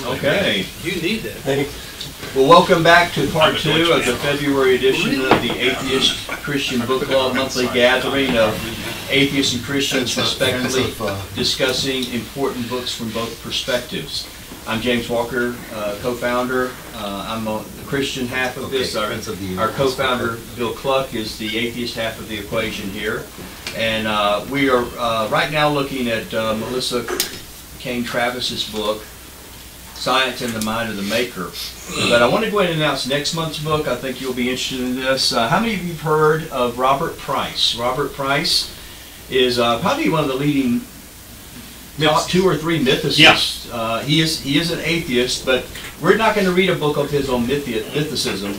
Okay. You need that. Well, welcome back to part 2 of the February edition of the Atheist Christian Book Club monthly gathering of atheists and Christians respectively discussing important books from both perspectives. I'm James Walker, co-founder. I'm the Christian half of this. Our co-founder, Bill Cluck, is the atheist half of the equation here. And we are right now looking at Melissa Cain Travis's book, Science and the Mind of the Maker. But I want to go ahead and announce next month's book. I think you'll be interested in this. How many of you have heard of Robert Price? Robert Price is probably one of the leading top 2 or 3 mythicists. Yeah. He is an atheist, but we're not going to read a book of his on mythicism.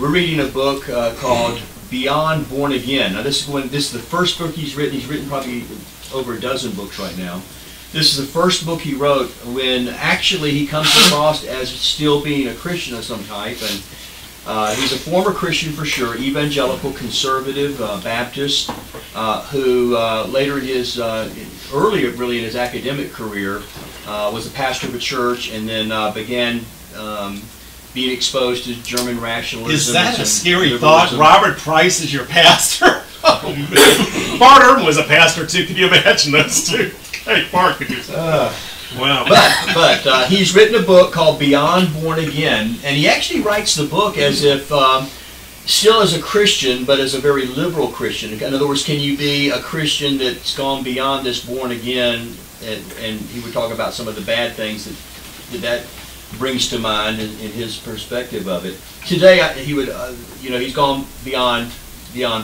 We're reading a book called Beyond Born Again. Now this is the first book he's written. He's written probably over a dozen books right now. This is the first book he wrote when actually he comes across as still being a Christian of some type. And he's a former Christian for sure, evangelical, conservative, Baptist, who later in his, earlier really in his academic career, was a pastor of a church and then began being exposed to German rationalism. Is that a scary thought? Robert Price is your pastor? Oh, man. Bart Ehrman was a pastor too. Can you imagine those two? Hey, Mark, could you wow. But he's written a book called Beyond Born Again, and he actually writes the book as if still as a Christian, but as a very liberal Christian. In other words, can you be a Christian that's gone beyond this born again? And he would talk about some of the bad things that brings to mind in his perspective of it. Today, he would, he's gone beyond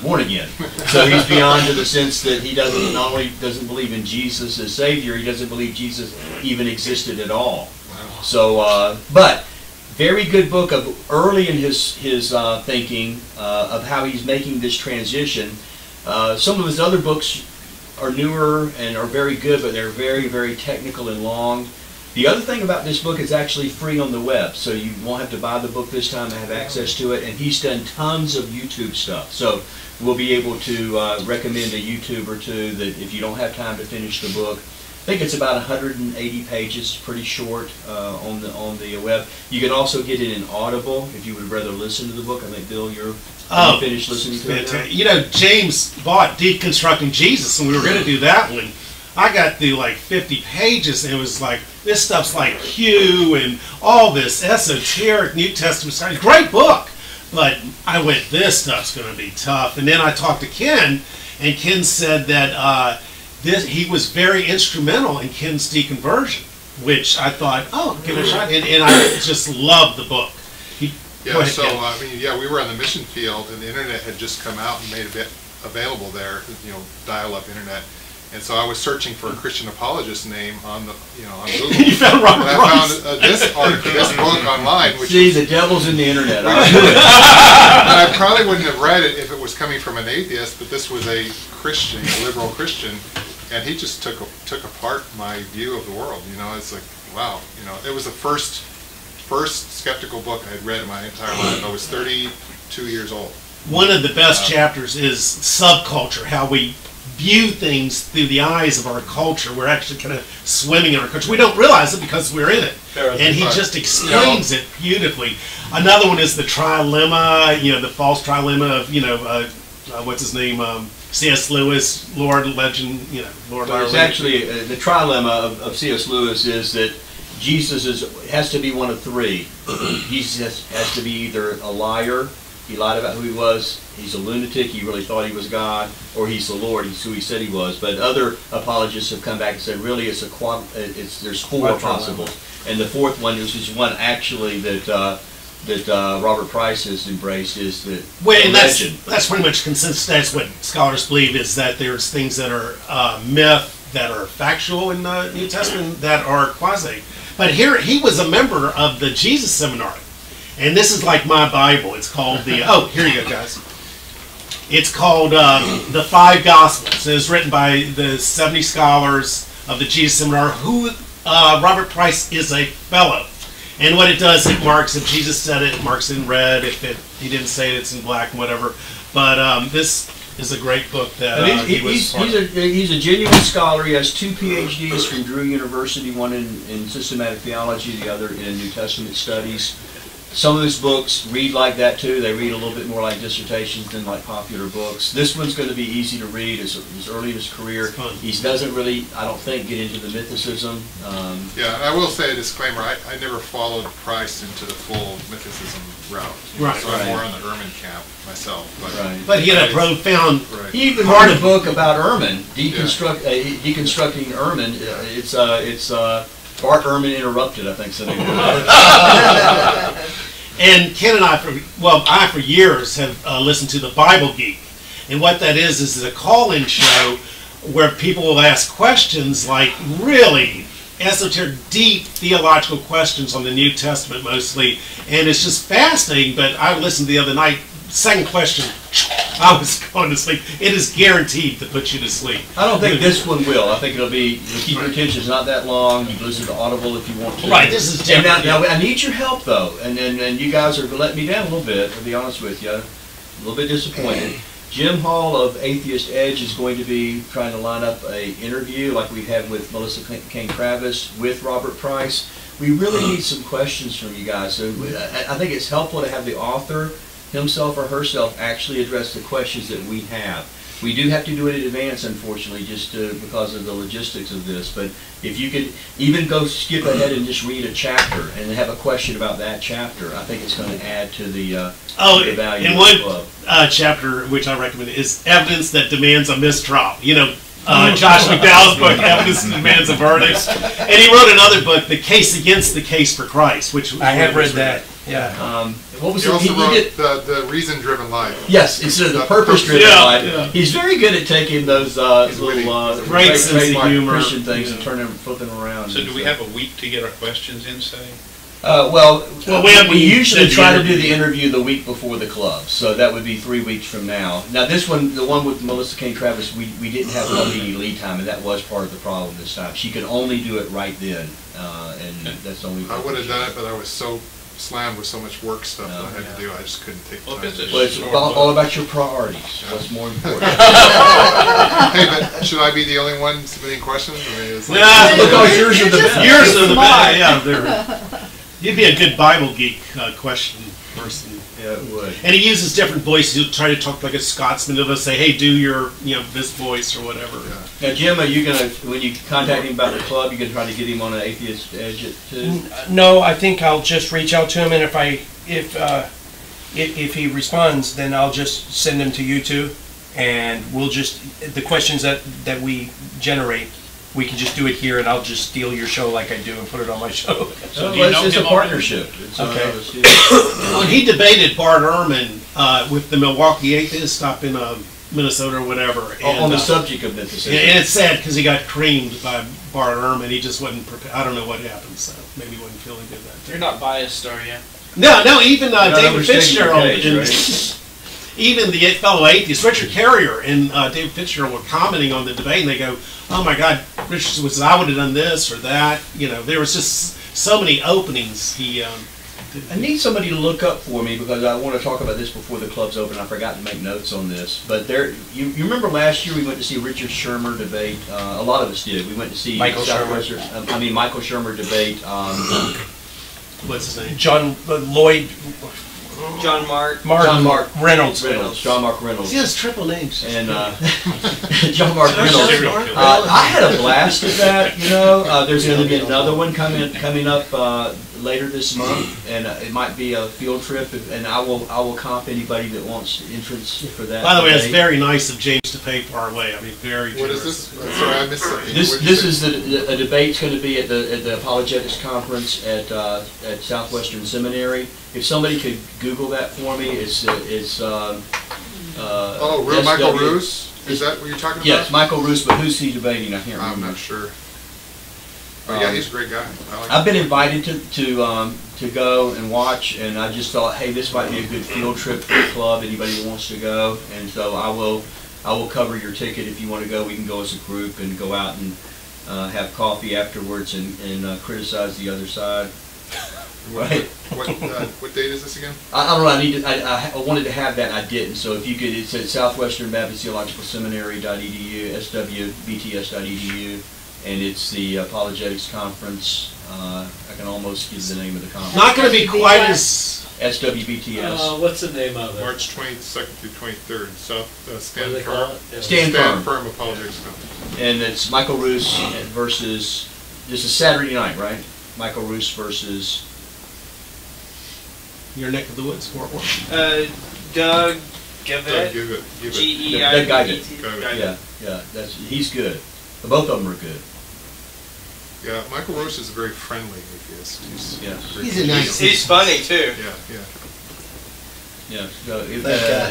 born again. So he's beyond in the sense that he not only doesn't believe in Jesus as Savior, he doesn't believe Jesus even existed at all. Wow. So, but very good book of early in his thinking of how he's making this transition. Some of his other books are newer and are very good, but they're very, very technical and long. The other thing about this book is actually free on the web, so you won't have to buy the book this time to have access to it, and he's done tons of YouTube stuff. So we'll be able to recommend a YouTube or two that if you don't have time to finish the book. I think it's about 180 pages, pretty short on the web. You can also get it in Audible if you would rather listen to the book. I think, Bill, you're finished listening to it now? You know, James bought Deconstructing Jesus, and we were going to do that one. I got through like 50 pages, and it was like, this stuff's like Q and all this esoteric New Testament stuff. Great book. But I went, this stuff's going to be tough. And then I talked to Ken, and Ken said that he was very instrumental in Ken's deconversion, which I thought, oh, give it a shot. And I just loved the book. Yeah, so, we were on the mission field, and the internet had just come out and made it available there, dial-up internet. And so I was searching for a Christian apologist name on the, on Google. You found Robert Price. I found this book online. Which the devil's in the internet. And I probably wouldn't have read it if it was coming from an atheist, but this was a Christian, a liberal Christian, and he just took apart my view of the world. It's like, wow. It was the first skeptical book I had read in my entire life. I was 32 years old. One of the best chapters is subculture, how we view things through the eyes of our culture. We're actually kind of swimming in our culture. We don't realize it because we're in it. And he just explains it beautifully. Another one is the trilemma, the false trilemma of, what's his name, C.S. Lewis, Lord Legend, Lord. Well, it's actually, the trilemma of C.S. Lewis is that Jesus has to be one of 3. Jesus has to be either a liar, he lied about who he was, he's a lunatic, he really thought he was God, or he's the Lord, he's who he said he was. But other apologists have come back and said, really, there's 4 possible. And the 4th one is one actually that Robert Price has embraced, is that and that's pretty much consensus. That's what scholars believe, is that there's things that are myth, that are factual in the New Testament, that are quasi. But here, he was a member of the Jesus Seminar. And this is like my Bible. It's called the, here you go, guys. It's called The 5 Gospels. It was written by the 70 scholars of the Jesus Seminar, who Robert Price is a fellow. And what it does, it marks, if Jesus said it, it marks it in red. If he didn't say it, it's in black and whatever. But this is a great book that And he was part of. he's a genuine scholar. He has 2 PhDs from Drew University, one in systematic theology, the other in New Testament studies. Some of his books read like that too. They read a little bit more like dissertations than like popular books. This one's going to be easy to read. It's early in his career. He doesn't really, I don't think, get into the mythicism. Yeah, and I will say a disclaimer, I never followed Price into the full mythicism route. Right, So I'm more on the Ehrman camp myself. But he had a profound he even wrote a book about Ehrman, deconstructing Ehrman. It's Bart Ehrman Interrupted, I think. So and Ken and I, for years have listened to the Bible Geek, and what that is a call-in show where people will ask questions like really esoteric, deep theological questions on the New Testament mostly, and it's just fascinating. But I listened the other night, second question, I was going to sleep. It is guaranteed to put you to sleep. I don't think this one will. I think it'll be, keep your attention, it's not that long. You can listen to Audible if you want to. Right, this is different. Now, I need your help though, and you guys are letting me down a little bit, to be honest with you. A little bit disappointed. Jim Hall of Atheist Edge is going to be trying to line up an interview like we had with Melissa Cain Travis with Robert Price. We really need some questions from you guys. So I think it's helpful to have the author himself or herself actually address the questions that we have. We do have to do it in advance, unfortunately, just because of the logistics of this. But if you could even go skip ahead and just read a chapter and have a question about that chapter, I think it's going to add to the value of the club. One chapter which I recommend is Evidence That Demands a Mistrial. You know, Josh McDowell's book, Evidence That Demands a Verdict. And he wrote another book, The Case Against the Case for Christ, which I have read that. Yeah. What was he also wrote the Reason-Driven Life. Yes, instead of the Purpose-Driven Life. Yeah. He's very good at taking those little great trademark humor. Christian things and flipping them around. So do we have a week to get our questions in, say? We usually try to do the interview the week before the club, so that would be 3 weeks from now. Now this one, the one with Melissa Cain Travis, we didn't have any lead time, and that was part of the problem this time. She could only do it right then, and that's the only. I would have done it, but I was so slammed with so much work stuff that I had to do. I just couldn't take the time. Well, it's all about your priorities. What's more important? Hey, but should I be the only one submitting questions? I mean, it's like, Because yours are the best. Yours are the best. Yeah, you'd be a good Bible geek question person. Yeah, it would. And he uses different voices. He'll try to talk like a Scotsman. He'll say, "Hey, do your, this voice or whatever." Yeah. Now, Jim, are you gonna, when you contact him about the club, you gonna try to get him on an Atheist Edge too? No, I think I'll just reach out to him, and if he responds, then I'll just send him to you two, and we'll just the questions that we generate. We can just do it here, and I'll just steal your show like I do and put it on my show. So do you know it's him a partnership. Okay. When he debated Bart Ehrman with the Milwaukee Atheists up in Minnesota or whatever. On the subject of mythicism. And it's sad because he got creamed by Bart Ehrman. He just wasn't prepared. I don't know what happened, so maybe he wasn't feeling good that day. You're not biased, are you? No, even David Fitzgerald, Case, even the fellow atheist, Richard Carrier and David Fitzgerald were commenting on the debate, and they go, "Oh my God, Richard was I would have done this or that." There was just so many openings. I need somebody to look up for me because I want to talk about this before the club's open. I forgot to make notes on this. But you remember last year we went to see Richard Shermer debate. A lot of us did. We went to see Michael Shermer debate. What's his name? John Lloyd. John Mark. John Mark Reynolds. John Mark Reynolds. He has triple names. And John Mark Reynolds. I had a blast at that. There's going to be another one coming up later this month, and it might be a field trip. And I will comp anybody that wants entrance for that. By the way, it's very nice of James to pay for our way. I mean, very. What is this? Sorry, I missed something. This is a debate's going to be at the Apologetics Conference at Southwestern Seminary. If somebody could Google that for me, it's Michael Roos? Is that what you're talking about? Yes, Michael Roos, but who's he debating? I can't remember. I'm not sure. Oh, yeah, he's a great guy. I've been invited to go and watch, and I just thought, hey, this might be a good field trip for the club. Anybody that wants to go, and so I will cover your ticket if you want to go. We can go as a group and go out and have coffee afterwards and criticize the other side. Right. What date is this again? I don't know. I wanted to have that. I didn't. So if you could, it's at Southwestern Baptist Theological Seminary.edu, swbts.edu, and it's the Apologetics Conference. I can almost give the name of the conference. Not going to be quite as... SWBTS. What's the name of it? March 22nd through 23rd. South What do Stand they call Firm. it? Yeah. Stand Firm. Apologetics Conference. And it's Michael Roos versus, this is Saturday night, right? Michael Roos versus... Your neck of the woods, Fort Worth. Doug Give Gavet. it. G-E-I-V-E-T. Yeah, he's good. Both of them are good. Yeah, Michael Roach is a very friendly atheist. He's He's a nice- He's funny too. Yeah. So if, Thank God.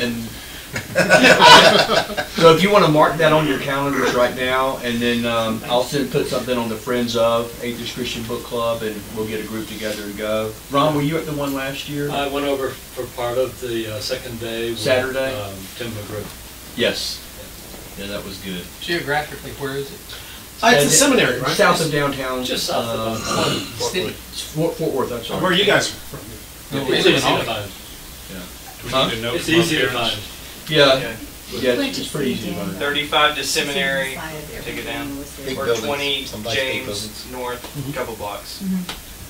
so if you want to mark that on your calendars right now, and then I'll put something on the Friends of Atheist Christian Book Club, and we'll get a group together and go. Ron, were you at the one last year? I went over for part of the second day. With, Saturday? Tim McGriff. Yes. Yeah, that was good. Geographically, where is it? It's a seminary, right? South of downtown. Just south of Fort Worth. Fort Worth, I'm sorry. Where are you guys from? It's easy to find. Do we need to know It's from easy our to parents? find. Yeah, it's pretty easy to find. 35 to Seminary, take it down. Big Or buildings. 20 Sometimes big James buildings. North, couple blocks.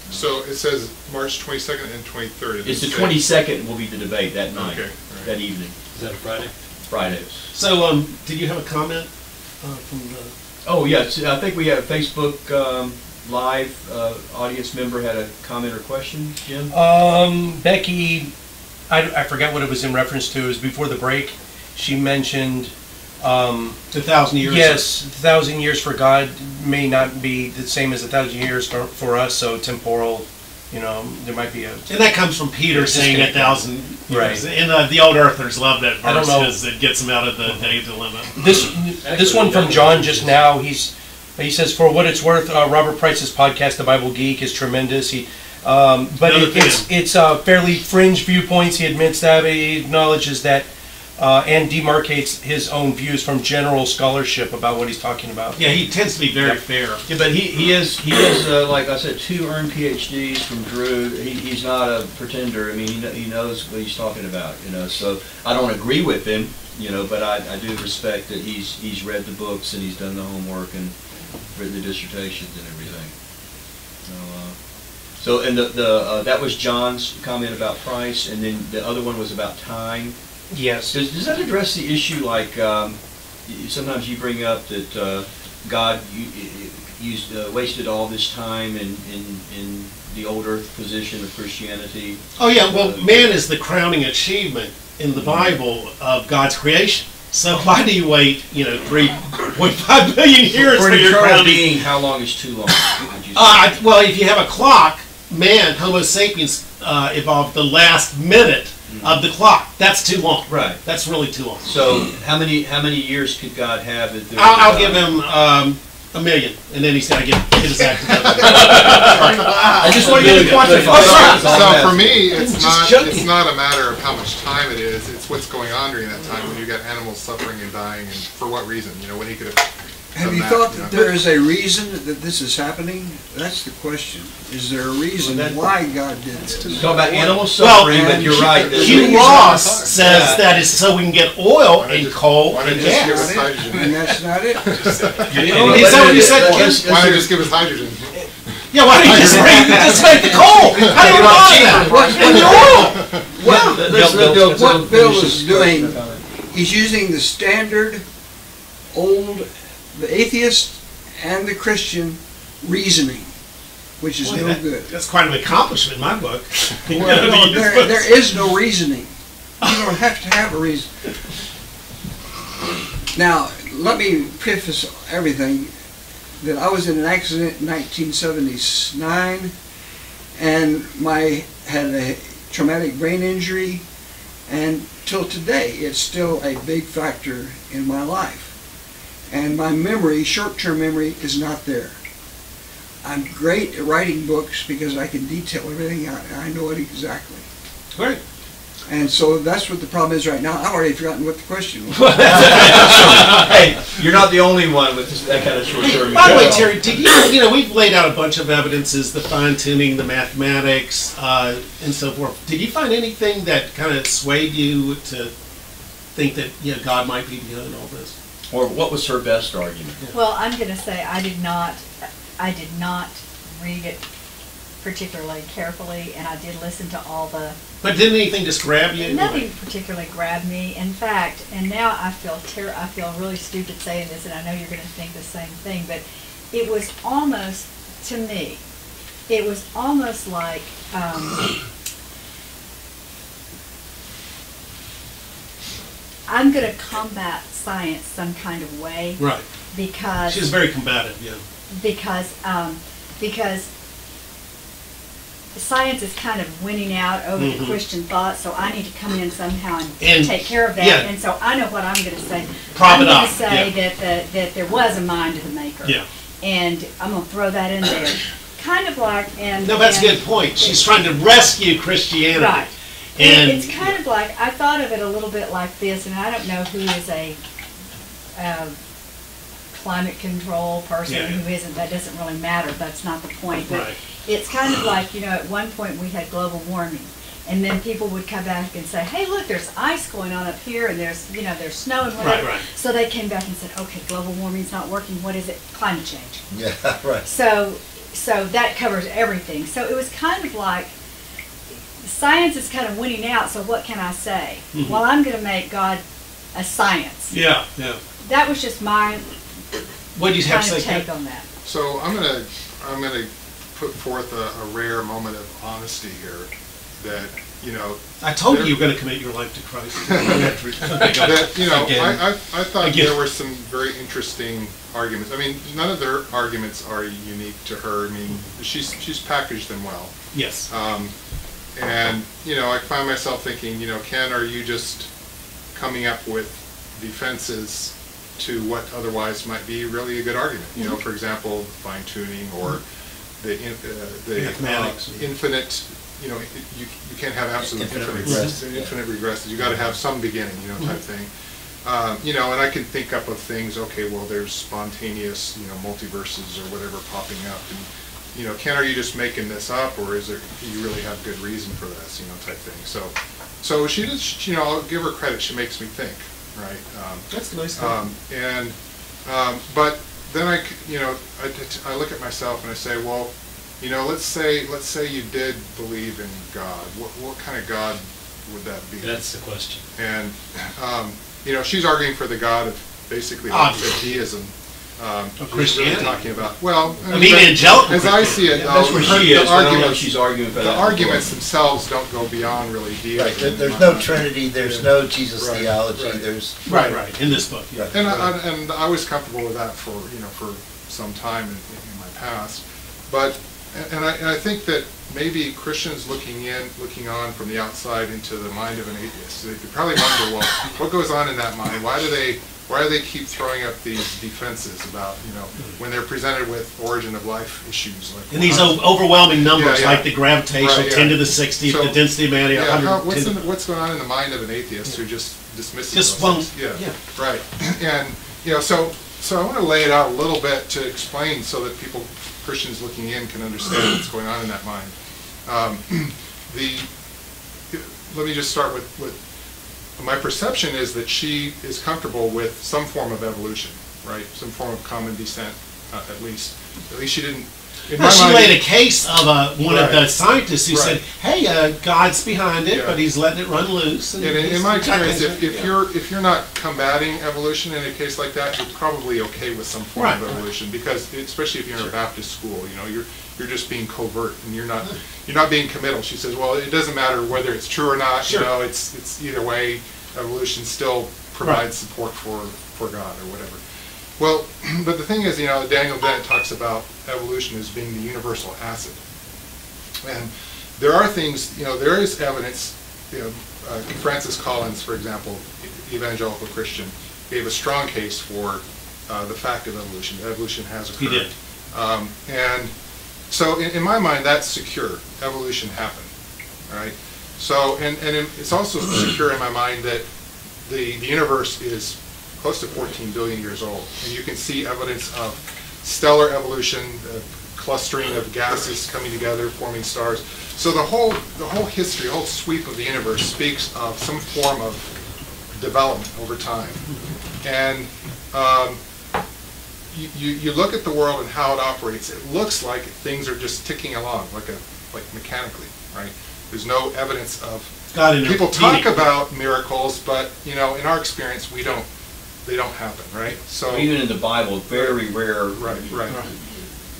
So it says March 22nd and 23rd. It's the 22nd will be the debate that night, Okay, all right. that evening, Is that a Friday? Friday. So, did you have a comment from the... Oh, yes, I think we had a Facebook Live audience member had a comment or question, Jim? Becky, I forgot what it was in reference to. It was before the break. She mentioned, 2,000 years? yes, 1,000 years for God may not be the same as 1,000 years for us, so temporal, there might be a... And that comes from Peter saying 1,000 years. Right. And the old earthers love that verse I don't know. because it gets them out of the day dilemma. This one from John just now, he says, for what it's worth, Robert Price's podcast, The Bible Geek, is tremendous. But it's fairly fringe viewpoints. He admits that, but he acknowledges that and demarcates his own views from general scholarship about what he's talking about. Yeah, he tends to be very fair. Yeah, but he has like I said, 2 earned PhDs from Drew. He's not a pretender. I mean, he knows what he's talking about. So I don't agree with him. But I do respect that he's read the books and he's done the homework and written the dissertations and everything. So and that was John's comment about price, and then the other one was about time. Yes. Does that address the issue, like sometimes you bring up that God wasted all this time in the old earth position of Christianity? Oh yeah, well, man is the crowning achievement in the Bible of God's creation. So why do you wait, 3.5 billion years For for an your eternal crowning? being, how long is too long? Would you say? Well, if you have a clock, man, Homo sapiens evolved the last minute of the clock. That's too long. Right. That's really too long. So how many years could God have? If there I'll give him 1 million, and then he's got to get his act together. I just want to get it quantified. So for me, it's joking. not a matter of how much time it is. It's what's going on during that time when you got animals suffering and dying, and for what reason? When he could have. Have you thought that there is a reason that this is happening? That's the question. Is there a reason why God did this? Talk about animal suffering, but you're right. Hugh Ross says that is so we can get oil and coal Why and don't you just give gas. us hydrogen? And that's not it. Is that what you said? Why don't you just give us hydrogen? Yeah, why don't you just make the coal? How do you buy that? And the oil? What Bill is doing, he's using the standard the atheist and the Christian reasoning, which is no good. That's quite an accomplishment in my book. Well, there is no reasoning. You don't have to have a reason. Now, let me preface everything that I was in an accident in 1979 and had a traumatic brain injury, and till today it's still a big factor in my life. And my memory, short-term memory, is not there. I'm great at writing books because I can detail everything out and I know it exactly. Great. And so that's what the problem is right now. I've already forgotten what the question was. Hey, you're not the only one with that kind of short-term. By the way, Terry, did you know, we've laid out a bunch of evidences, the fine-tuning, the mathematics, and so forth. Did you find anything that kind of swayed you to think that, you know, God might be behind all this? Or what was her best argument? Well, I'm going to say I did not read it particularly carefully, and I did listen to all the. But didn't anything just grab you? Nothing particularly grabbed me. In fact, and now I feel really stupid saying this, and I know you're going to think the same thing, but it was almost, to me, it was almost like I'm going to combat science some kind of way. Right. Because she was very combative, yeah. Because science is kind of winning out over the Christian thought, so I need to come in somehow and take care of that. Yeah. And so I know what I'm going to say. Prop I'm it going up, to say yeah. that there was a mind of the maker. Yeah. And I'm going to throw that in there. Kind of like, and no, that's a good point. She's trying to rescue Christianity. Right. And it's kind of like, I thought of it a little bit like this, and I don't know who is a climate control person and who isn't. That doesn't really matter. That's not the point. But right. It's kind of like, you know, at one point we had global warming, and then people would come back and say, hey, look, there's ice going on up here, and there's, you know, there's snow and whatever. Right. So they came back and said, okay, global warming's not working. What is it? Climate change. Yeah, right. So that covers everything. So it was kind of like, science is kind of winning out, so what can I say? Well, I'm going to make God a science. Yeah. That was just my what do you have kind to of say, take on that. So I'm gonna put forth a rare moment of honesty here, that, you know. I told you were going to commit your life to Christ. That, you know, Again. I thought there were some very interesting arguments. I mean, none of their arguments are unique to her. I mean, she's packaged them well. Yes. And, you know, I find myself thinking, you know, Ken, are you just coming up with defenses to what otherwise might be really a good argument? You know, for example, fine-tuning or the infinite, you know, you can't have absolute infinite regresses. You got to have some beginning, you know, type thing. You know, and I can think up of things, okay, well, there's spontaneous, you know, multiverses or whatever popping up. And, you know, Ken, are you just making this up, or do you really have good reason for this, you know, type thing. So she does, you know, I'll give her credit, she makes me think, right? That's nice. But then I look at myself and I say, well, you know, let's say you did believe in God. What kind of God would that be? That's the question. And you know, she's arguing for the God of basically deism. Christianity. Really talking about, well, I mean, angelical. as I see it, That's where she is. I don't know if arguments, she's arguing for that. the arguments themselves don't go beyond really deism. Right. There's no Trinity. There's no Jesus theology. Right. There's Right. In this book. Yeah. And I was comfortable with that for some time in my past, but I think that maybe Christians looking on from the outside into the mind of an atheist, they could probably wonder, well, what goes on in that mind? Why do they keep throwing up these defenses about, you know, when they're presented with origin of life issues? Like, And these overwhelming numbers, like the gravitational, Right, 10 to the 60th, So, the density of matter, 110. what's going on in the mind of an atheist who just dismisses Just those won't. things? Right. And, you know, so I want to lay it out a little bit to explain so that Christians looking in can understand what's going on in that mind. Let me just start with my perception is that she is comfortable with some form of evolution, right? Some form of common descent, at least. At least she didn't. In my She mind, laid a case of one of the Right. scientists who Right. said, "Hey, God's behind it, Yeah. but He's letting it run loose." And in my experience, if you're you're not combating evolution in a case like that, you're probably okay with some form of Right. evolution, because especially if you're in a Baptist school, you know, you're just being covert and you're not being committal. She says, well, it doesn't matter whether it's true or not. Sure. You know, it's either way, evolution still provides support for God or whatever. Well, but the thing is, you know, Daniel Dennett talks about evolution as being the universal acid. And there are things, you know, there is evidence, you know, Francis Collins, for example, evangelical Christian, gave a strong case for the fact of evolution. Evolution has occurred. He did. And so in my mind, that's secure. Evolution happened, all right? So, and it's also secure in my mind that the universe is close to 14 billion years old, and you can see evidence of stellar evolution, clustering of gases coming together, forming stars. So the whole history, the whole sweep of the universe speaks of some form of development over time. And you look at the world and how it operates. It looks like things are just ticking along, like mechanically, right? There's no evidence of people talk about miracles, but in our experience, they don't happen, right? So even in the Bible, very rare, right.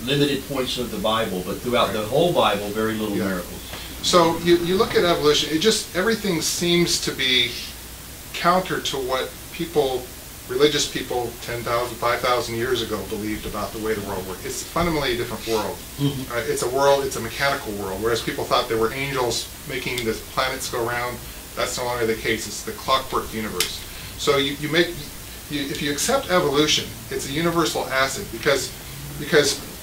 limited points of the Bible, but throughout the whole Bible, very little miracles. So you look at evolution, everything seems to be counter to what religious people 10,000, 5,000 years ago believed about the way the world worked. It's fundamentally a different world. It's a mechanical world, whereas people thought there were angels making the planets go around. That's no longer the case. It's the clockwork universe. So if you accept evolution, it's a universal acid because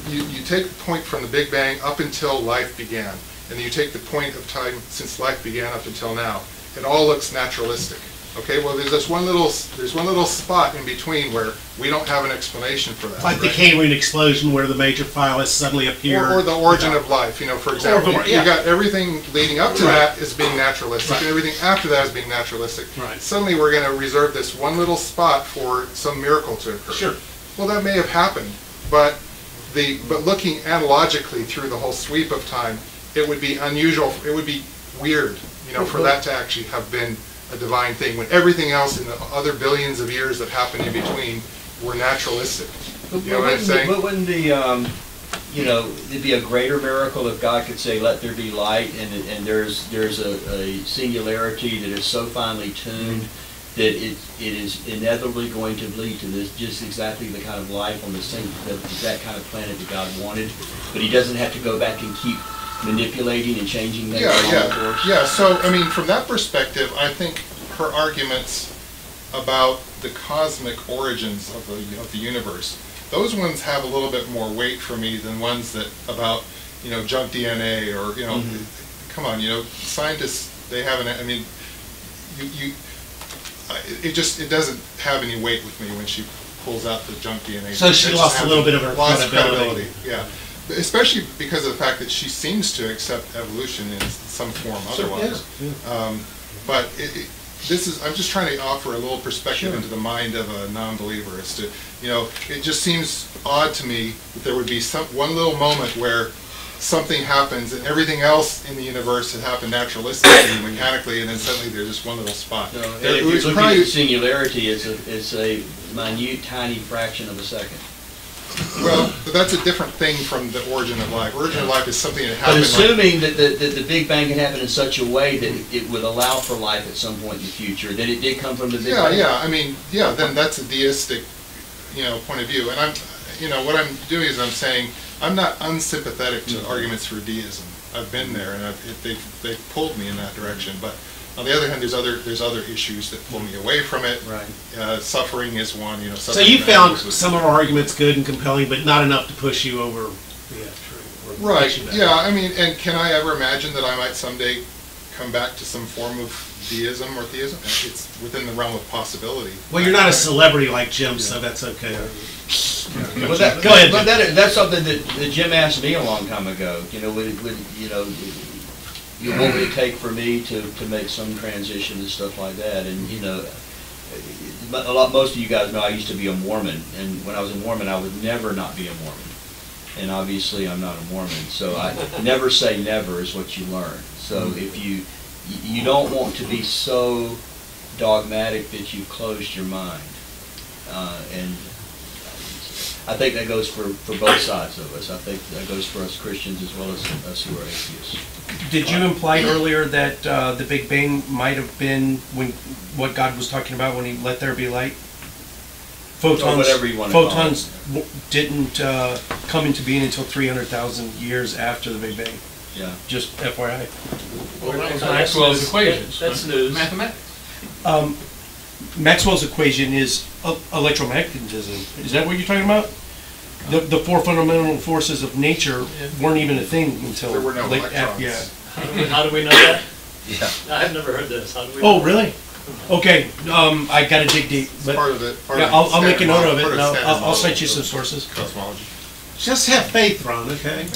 you take the point from the Big Bang up until life began, and then you take the point of time since life began up until now. It all looks naturalistic. Okay, well, there's one little spot in between where we don't have an explanation for that. Like the Cambrian explosion, where the major phylus suddenly appeared, or the origin of life. For example, you got everything leading up to that as being naturalistic, and everything after that as being naturalistic. Right. Suddenly, we're going to reserve this one little spot for some miracle to occur. Sure. Well, that may have happened, but looking analogically through the whole sweep of time, it would be unusual. It would be weird, for that to actually have been a divine thing when everything else in the other billions of years that happened in between were naturalistic. You know what I'm saying? But wouldn't it'd be a greater miracle if God could say, "Let there be light," and there's a singularity that is so finely tuned that it is inevitably going to lead to this just exactly the kind of life on the exact kind of planet that God wanted, but He doesn't have to go back and keep manipulating and changing things. Yeah. So from that perspective, I think her arguments about the cosmic origins of the universe, those ones have a little bit more weight for me than ones that about junk DNA or come on, scientists, they have it doesn't have any weight with me when she pulls out the junk DNA. So she lost a little bit of her credibility. Yeah. Especially because of the fact that she seems to accept evolution in some form otherwise. But I'm just trying to offer a little perspective into the mind of a non-believer as to, it just seems odd to me that there would be one little moment where something happens and everything else in the universe had happened naturalistically and mechanically, and then suddenly there's just one little spot. If you look at the singularity, it's a minute, tiny fraction of a second. Well, but that's a different thing from the origin of life. Origin of life is something that happened. But assuming that the Big Bang can happen in such a way that it would allow for life at some point in the future, that it did come from the Big Bang. Then that's a deistic, point of view. And what I'm doing is I'm saying I'm not unsympathetic to arguments for deism. I've been there, and they've pulled me in that direction. But on the other hand, there's other issues that pull me away from it. Right. Suffering is one. So you found some of our arguments good and compelling, but not enough to push you over. Right. Yeah. And can I ever imagine that I might someday come back to some form of deism or theism? It's within the realm of possibility. Well, you're not a celebrity like Jim, so that's okay. Well, go ahead. But that's something that Jim asked me a long time ago. What would it take for me to make some transition and stuff like that? And most of you guys know I used to be a Mormon, and when I was a Mormon, I would never not be a Mormon. And obviously, I'm not a Mormon, so never say never is what you learn. So if you don't want to be so dogmatic that you've closed your mind, and I think that goes for both sides of us. I think that goes for us Christians as well as us who are atheists. Did you imply earlier that the Big Bang might have been what God was talking about when He let there be light? Photons didn't come into being until 300,000 years after the Big Bang. Yeah. Just FYI. Well, that was Maxwell's equations. That's news. Mathematics. Maxwell's equation is electromagnetism. Is that what you're talking about? The four fundamental forces of nature weren't even a thing until there were no electrons. How do we know that? Yeah. I've never heard this. How do we- Oh, really? Okay, I gotta dig deep, It's but part of it. Part yeah, of I'll make a standard note model- of it, part and I'll, standard I'll model cite you of some sources. Cosmology. Just have faith, Ron, okay?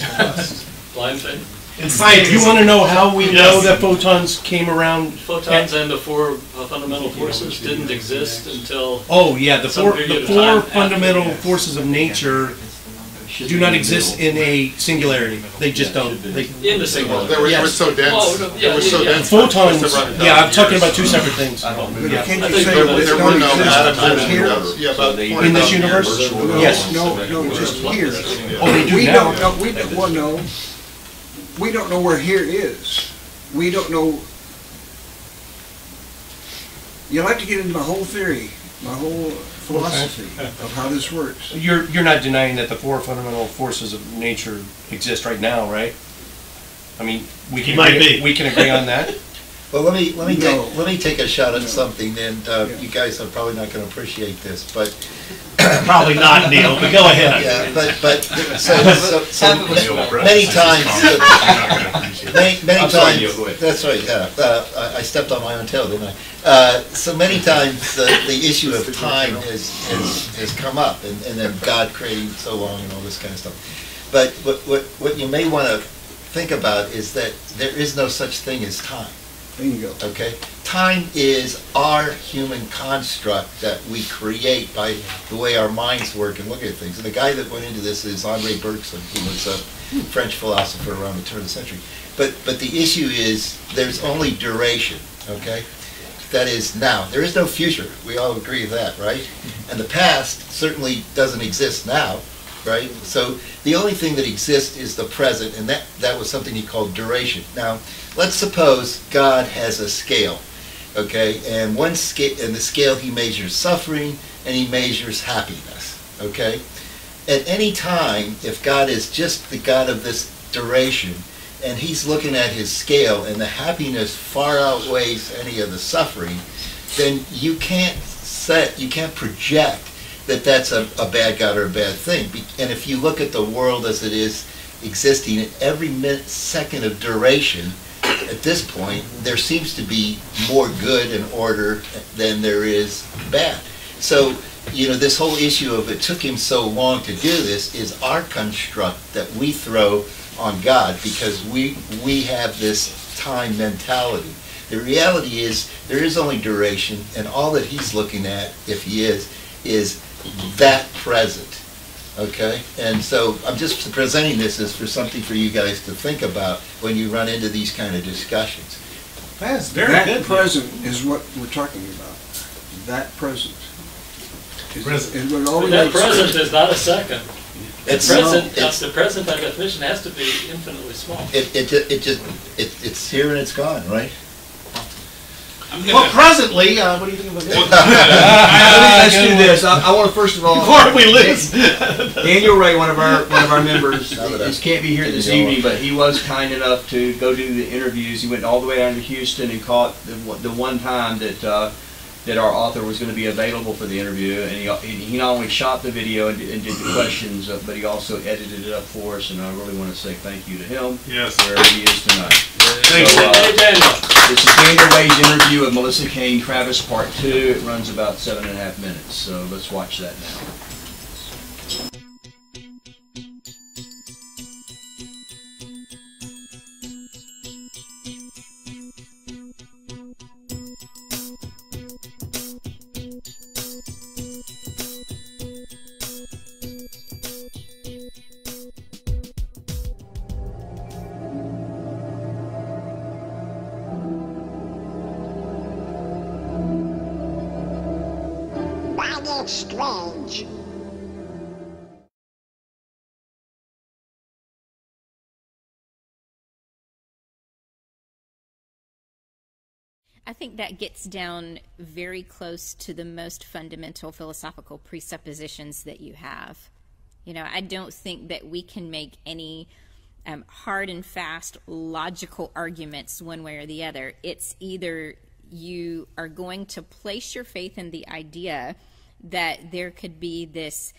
Blind faith. And science. You wanna know how we Yes. know that photons came around? Photons and the four fundamental forces didn't exist until Oh, yeah, the some four, period the of four time after fundamental the- forces of nature do not exist in a singularity. They just don't. They, in the Well, singular. they were Yes. so dense. Oh, no, yeah, It was so yeah, yeah. dense. photons, Just to run it down yeah, I'm talking years. about two separate things. But Yeah. can't I you think say there that were- it's There not were no exist atoms here? Yeah, about In this 20,000 universe? years. Yes. No, just here. Oh, they do We now. don't know, we don't, well, no, we don't know where here is. We don't know. You'll have to get into my whole theory, my whole philosophy of how this works. You're not denying that the four fundamental forces of nature exist right now, right? I mean, we can Might agree, be. we can agree on that. Well, let me No. take a shot at something, and Yeah. you guys are probably not going to appreciate this, but Probably not, Neil, but go ahead. yeah, but so many times, many I'm sorry, times. Neil, go ahead. That's right. Yeah, I stepped on my own tail, didn't I? So many times the issue of time has come up, and then God creating so long and all this kind of stuff. But what you may want to think about is that there is no such thing as time. Bingo. Okay? Time is our human construct that we create by the way our minds work and look at things. And the guy that went into this is André Bergson, who was a French philosopher around the turn of the century. But the issue is there's only duration, okay? That is now. There is no future. We all agree with that, right? And the past certainly doesn't exist now, right? So the only thing that exists is the present, and that was something he called duration. Now, let's suppose God has a scale, okay? And one scale, in the scale he measures suffering and he measures happiness, okay? At any time, if God is just the God of this duration, and he's looking at his scale and the happiness far outweighs any of the suffering, then you can't project that that's a bad God or a bad thing. And if you look at the world as it is existing at every minute, second of duration, at this point, there seems to be more good and order than there is bad. So, this whole issue of it took him so long to do this is our construct that we throw on God because we have this time mentality. The reality is there is only duration, and all that he's looking at, if he is that present. Okay? And so I'm just presenting this as for something for you guys to think about when you run into these kind of discussions. That's very That good. present is what we're talking about. That present. Present. Is what But always that makes present sense. is not a second. The It's present by definition has to be infinitely small. it's here and it's gone, right? Well, presently, what do you think about that? Let's do this. I want to first of all. Before we lose. Daniel Ray, one of our members, Now that I- can't be here this evening, but he was kind enough to go do the interviews. He went all the way down to Houston and caught the one time that our author was going to be available for the interview, and he not only shot the video and did the questions, but he also edited it up for us. And I really want to say thank you to him. Yes. Wherever he is tonight. Thank So, you. Hey, Daniel. This is Daniel Ray's interview with Melissa Cain Travis Part 2. It runs about 7.5 minutes, so let's watch that now. Strange. I think that gets down very close to the most fundamental philosophical presuppositions that you have. I don't think that we can make any hard and fast logical arguments one way or the other. It's either you are going to place your faith in the idea that there could be this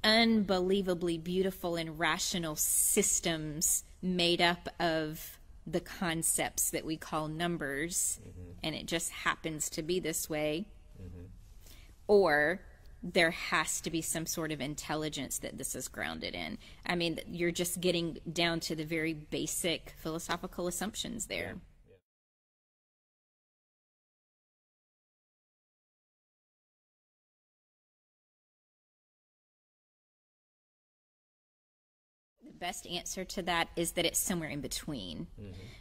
unbelievably beautiful and rational systems made up of the concepts that we call numbers, and it just happens to be this way, or there has to be some sort of intelligence that this is grounded in. I mean, you're just getting down to the very basic philosophical assumptions there. The best answer to that is that it's somewhere in between.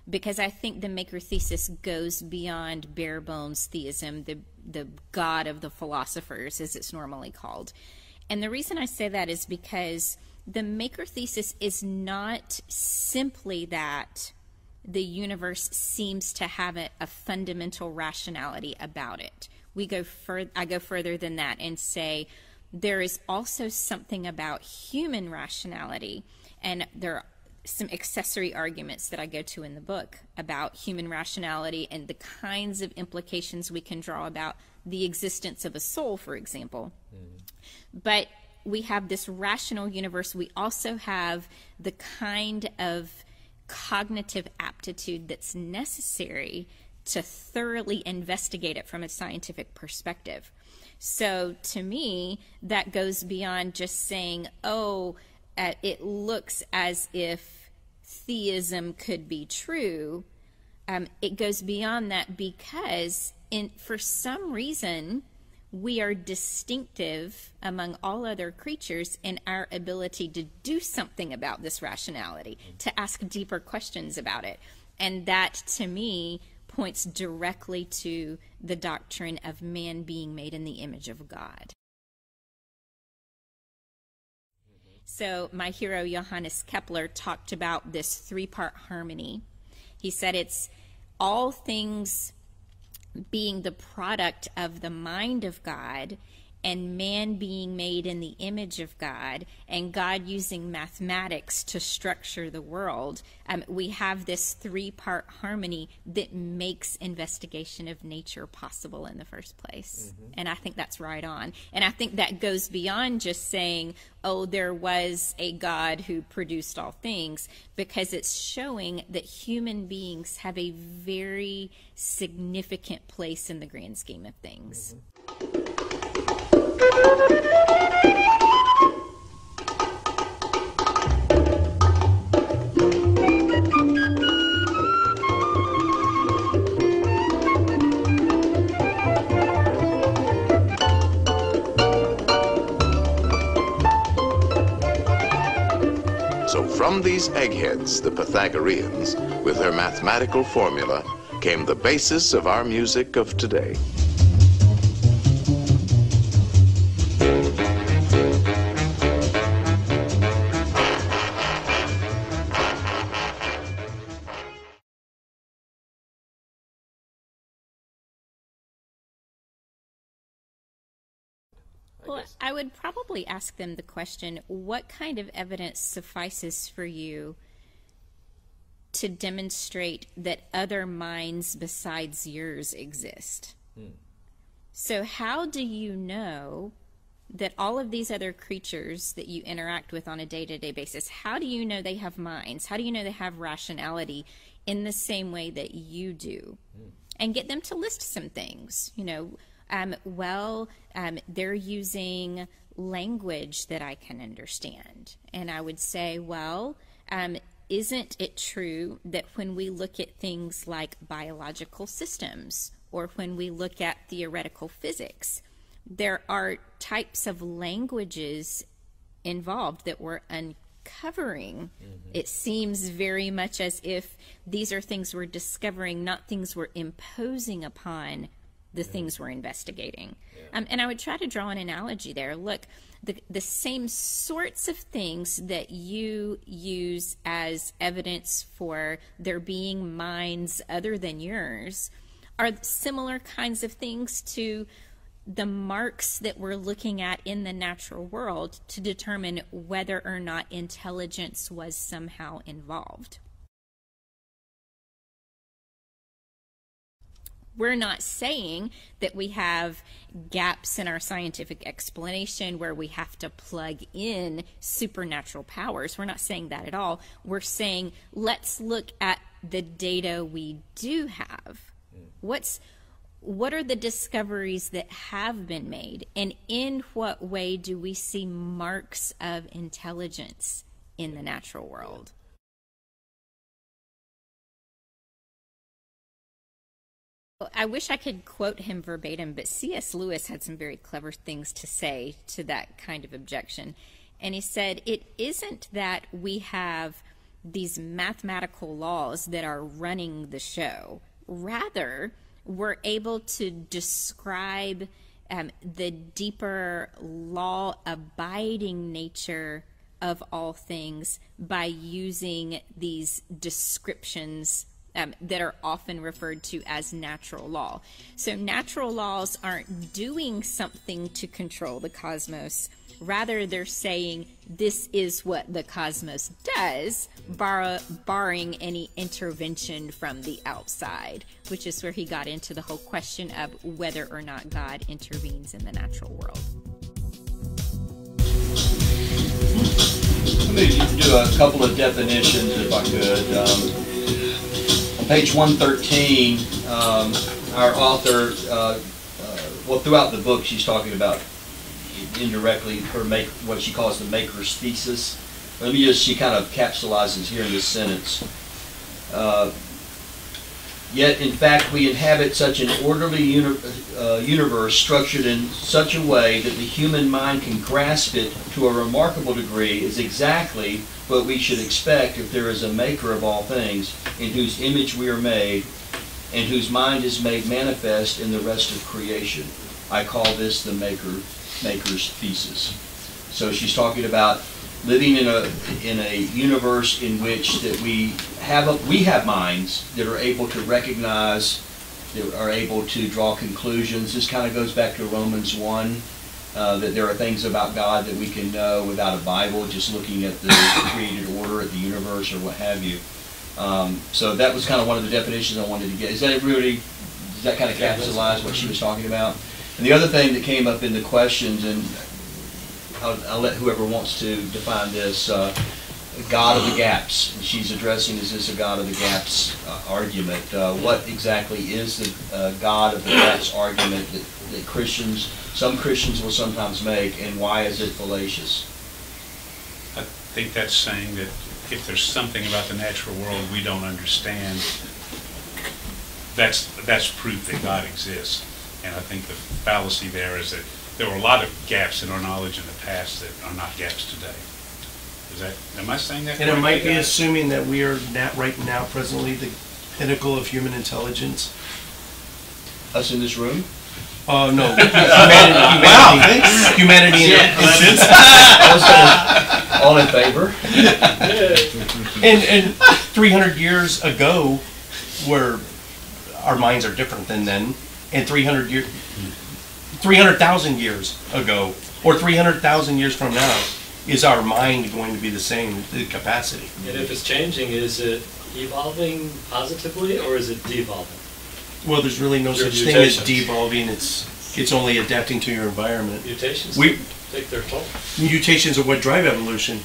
Because I think the maker thesis goes beyond bare bones theism, the God of the philosophers, as it's normally called. And the reason I say that is because the maker thesis is not simply that the universe seems to have a fundamental rationality about it. I go further than that and say there is also something about human rationality, and there are some accessory arguments that I go to in the book about human rationality and the kinds of implications we can draw about the existence of a soul, for example. But we have this rational universe. We also have the kind of cognitive aptitude that's necessary to thoroughly investigate it from a scientific perspective. So to me, that goes beyond just saying, oh, it looks as if theism could be true. It goes beyond that because for some reason, we are distinctive among all other creatures in our ability to do something about this rationality, to ask deeper questions about it. And that, to me, points directly to the doctrine of man being made in the image of God. So my hero Johannes Kepler talked about this three-part harmony. He said it's all things being the product of the mind of God, and man being made in the image of God, and God using mathematics to structure the world. We have this three-part harmony that makes investigation of nature possible in the first place. And I think that's right on. And I think that goes beyond just saying, oh, there was a God who produced all things, because it's showing that human beings have a very significant place in the grand scheme of things. So from these eggheads, the Pythagoreans, with their mathematical formula, came the basis of our music of today. Well, I would probably ask them the question, what kind of evidence suffices for you to demonstrate that other minds besides yours exist? So how do you know that all of these other creatures that you interact with on a day-to-day basis, how do you know they have minds? How do you know they have rationality in the same way that you do? And get them to list some things, you know. They're using language that I can understand. And I would say, well, isn't it true that when we look at things like biological systems, or when we look at theoretical physics, there are types of languages involved that we're uncovering? It seems very much as if these are things we're discovering, not things we're imposing upon the things we're investigating. And I would try to draw an analogy there. Look, the same sorts of things that you use as evidence for there being minds other than yours are similar kinds of things to the marks that we're looking at in the natural world to determine whether or not intelligence was somehow involved. We're not saying that we have gaps in our scientific explanation where we have to plug in supernatural powers. We're not saying that at all. We're saying let's look at the data we do have. What are the discoveries that have been made, and in what way do we see marks of intelligence in the natural world? I wish I could quote him verbatim, but C.S. Lewis had some very clever things to say to that kind of objection. And he said, it isn't that we have these mathematical laws that are running the show. Rather, we're able to describe the deeper law-abiding nature of all things by using these descriptions that are often referred to as natural law. So natural laws aren't doing something to control the cosmos. Rather, they're saying this is what the cosmos does, barring any intervention from the outside, which is where he got into the whole question of whether or not God intervenes in the natural world. Let me do a couple of definitions, if I could. On page 113, our author, well, throughout the book, she's talking about indirectly what she calls the maker's thesis. She kind of capsulizes here in this sentence. Yet, in fact, we inhabit such an orderly universe structured in such a way that the human mind can grasp it to a remarkable degree is exactly what we should expect if there is a maker of all things, in whose image we are made, and whose mind is made manifest in the rest of creation. I call this the maker's thesis. So she's talking about living in a universe in which that we have minds that are able to recognize, that are able to draw conclusions. This kind of goes back to Romans 1, that there are things about God that we can know without a Bible, just looking at the created order of the universe or what have you. So that was kind of one of the definitions I wanted to get. Does that kind of capsulize what she was talking about? And the other thing that came up in the questions, and I'll let whoever wants to define this, God of the gaps. And she's addressing, is this a God of the gaps argument? What exactly is the God of the gaps argument that some Christians will sometimes make, and why is it fallacious? I think that's saying that if there's something about the natural world we don't understand, that's proof that God exists. And I think the fallacy there is that there were a lot of gaps in our knowledge in the past that are not gaps today. Am I saying that? And it might be assuming that we are right now, presently, the pinnacle of human intelligence. Us in this room? Oh, no. Humanity in intelligence. All in favor? And 300 years ago, where our minds are different than then, and 300,000 years ago, or 300,000 years from now, is our mind going to be the same, the capacity? And if it's changing, is it evolving positively or is it devolving? Well, there's really no such thing as devolving. It's only adapting to your environment. Mutations take their toll. Mutations are what drive evolution.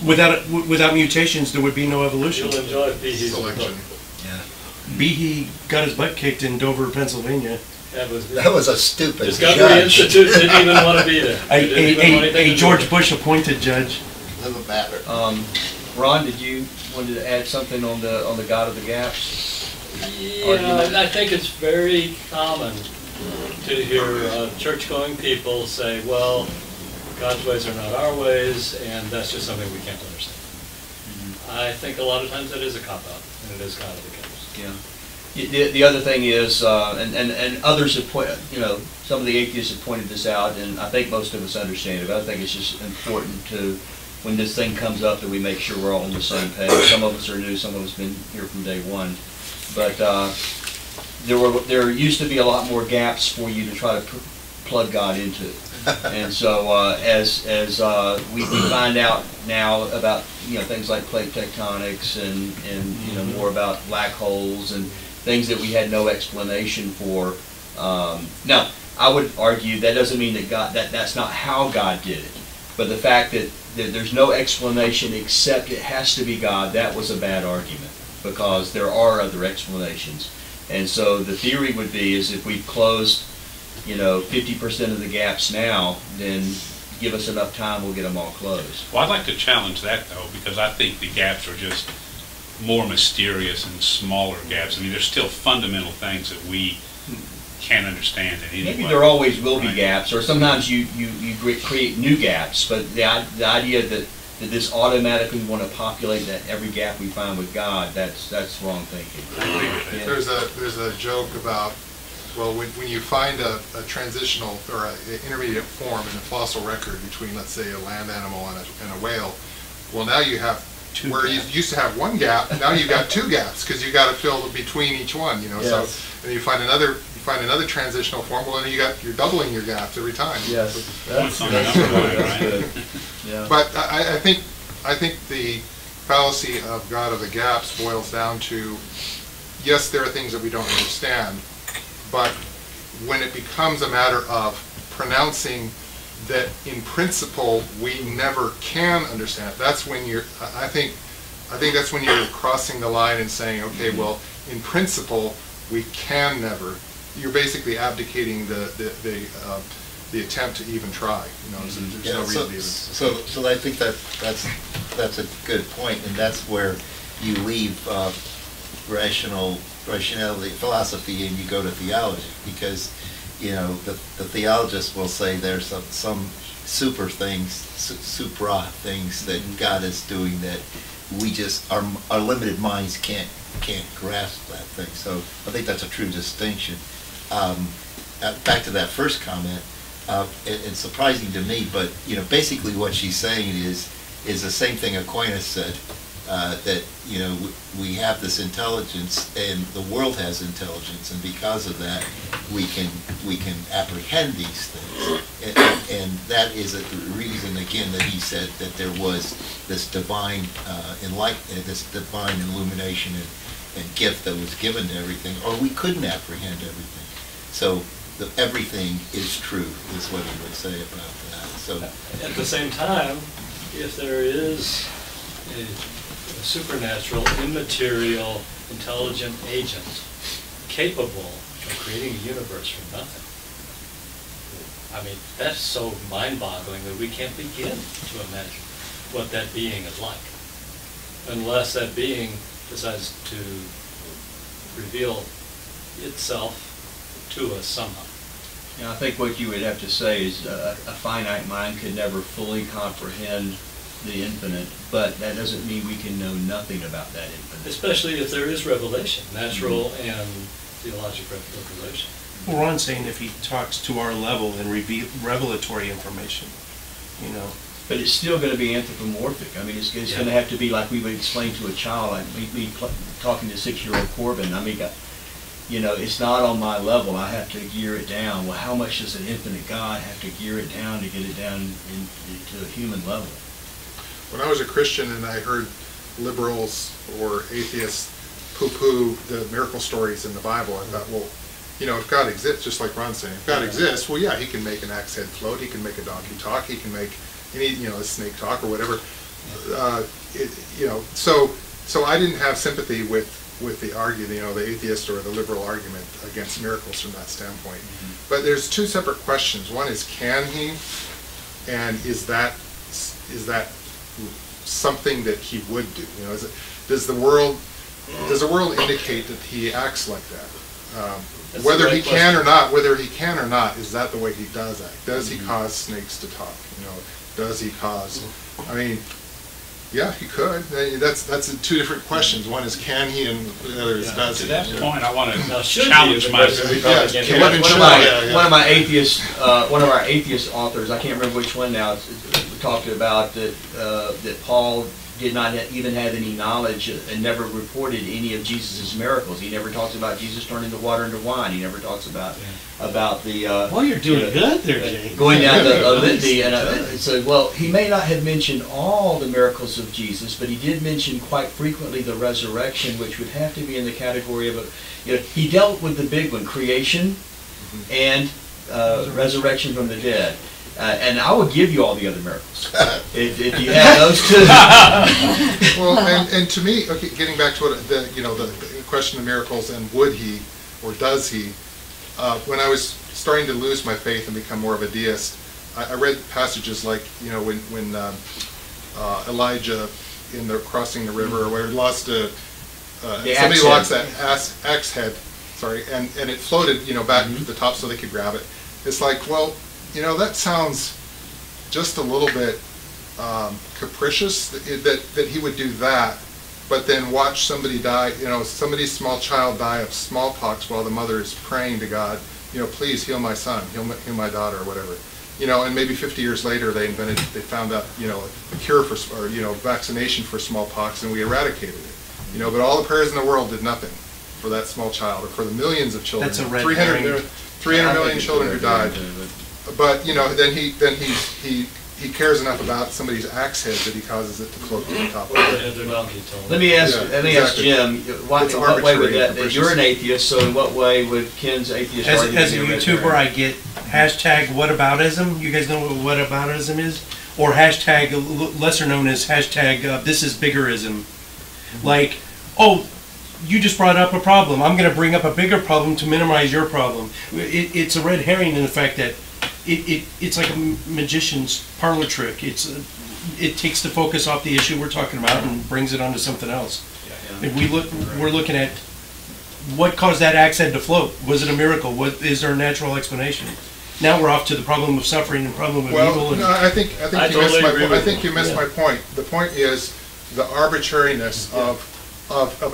Without mutations, there would be no evolution. You'll enjoy Behe's selection. Yeah. Behe got his butt kicked in Dover, Pennsylvania. That was a stupid Discovery judge. Institute didn't even want to be there. A George Bush appointed judge. Doesn't matter. Ron, wanted to add something on the God of the gaps? Yeah, I think it's very common to hear church-going people say, well, God's ways are not our ways, and that's just something we can't understand. Mm-hmm. I think a lot of times that is a cop-out, and it is God of the gaps. Yeah. The other thing is, and others have pointed, some of the atheists have pointed this out, and I think most of us understand it, but I think it's just important to, when this thing comes up, that we make sure we're all on the same page. Some of us are new, some of us have been here from day one. But there used to be a lot more gaps for you to try to plug God into. And so as we find out now about things like plate tectonics and more about black holes and things that we had no explanation for. Now, I would argue that doesn't mean that that's not how God did it. But the fact that there's no explanation except it has to be God, that was a bad argument. because there are other explanations. And so the theory would be is if we closed, 50% of the gaps now, then give us enough time, we'll get them all closed. Well, I'd like to challenge that, though, because I think the gaps are just more mysterious and smaller gaps. I mean, there's still fundamental things that we can't understand in any way. Maybe there always will be Right. gaps, or sometimes you create new gaps, but the idea that this automatically want to populate that every gap we find with God, that's wrong thinking. Yeah. There's a joke about, well, when you find a transitional or an intermediate form in a fossil record between, let's say, a land animal and a whale, well, now you have where you used to have one gap, now you've got two gaps because you got to fill between each one. Yes. So and you find another transitional form. Well, then you're doubling your gaps every time. Yes, That's good. Yeah. But I think the fallacy of God of the gaps boils down to, yes, there are things that we don't understand, but when it becomes a matter of pronouncing that in principle we never can understand, that's when I think that's when you're crossing the line and saying, okay, well, in principle we can never. You're basically abdicating the attempt to even try. So there's no reason to even. So I think that's a good point, and that's where you leave rationality, philosophy, and you go to theology, because the theologists will say there's some supra things that God is doing that we just our limited minds can't grasp that thing. So I think that's a true distinction. Back to that first comment, it's surprising to me, but basically what she's saying is the same thing Aquinas said, that we have this intelligence and the world has intelligence, and because of that we can apprehend these things, and that is the reason again that he said that there was this divine this divine illumination and gift that was given to everything, or we couldn't apprehend everything. So everything is true is what he would say about that. So at the same time, if there is a supernatural, immaterial, intelligent agent capable of creating a universe from nothing, I mean, that's so mind-boggling that we can't begin to imagine what that being is like, unless that being decides to reveal itself to us somehow. I think what you would have to say is a finite mind could never fully comprehend the infinite, but that doesn't mean we can know nothing about that infinite. Especially if there is revelation, natural and theological revelation. Well, Ron's saying if he talks to our level and revelatory information, But it's still going to be anthropomorphic. I mean, it's going to have to be like we would explain to a child, like me talking to 6-year-old Corbin. I mean, it's not on my level. I have to gear it down. Well, how much does an infinite God have to gear it down to get it down to a human level? When I was a Christian and I heard liberals or atheists poo-poo the miracle stories in the Bible, I thought, well, if God exists, just like Ron's saying, if God exists, well, yeah, he can make an axe head float, he can make a donkey talk, he can make any, a snake talk or whatever. So I didn't have sympathy with the argument, the atheist or the liberal argument against miracles from that standpoint. But there's two separate questions. One is, can he, and is that something that he would do? Does the world indicate that he acts like that? Whether he can or not, is that the way he does act? Does he cause snakes to talk? Does he cause? I mean, yeah, he could. That's two different questions. One is can he, and the other is does he. To that point, I want to should challenge he, myself. One of our atheist authors, I can't remember which one now, talked about that Paul did not even have any knowledge and never reported any of Jesus' miracles. He never talks about Jesus turning the water into wine. He never talks about the. Well, you're doing good there, James. Going down the litany, and so well, he may not have mentioned all the miracles of Jesus, but he did mention quite frequently the resurrection, which would have to be in the category of he dealt with the big one, creation, and resurrection from the dead. And I will give you all the other miracles if you have those two. Well, and to me, okay, getting back to what the question of miracles and would he or does he? When I was starting to lose my faith and become more of a deist, I read passages like when Elijah in the crossing the river, where he lost somebody lost that axe head, and it floated back to the top so they could grab it. It's like, well, that sounds just a little bit capricious that he would do that, but then watch somebody die, somebody's small child die of smallpox while the mother is praying to God, please heal my son, heal my daughter, or whatever. And maybe 50 years later they found out, a cure for, or vaccination for smallpox, and we eradicated it. But all the prayers in the world did nothing for that small child, or for the millions of children. That's a red 300 million children who died. But then he cares enough about somebody's axe head that he causes it to float to the top. Let me ask Jim. What way would that? You're an atheist, so in what way would Ken's atheist argument? As a YouTuber, I get hashtag whataboutism. You guys know what whataboutism is, or hashtag lesser known as hashtag this is biggerism. Like, oh, you just brought up a problem. I'm going to bring up a bigger problem to minimize your problem. It's a red herring in the fact that it's like a magician's parlor trick. It takes the focus off the issue we're talking about and brings it onto something else. If we're looking at what caused that axe head to float. Was it a miracle? Is there a natural explanation? Now we're off to the problem of suffering and problem of evil. No, I think you missed my point. The point is the arbitrariness of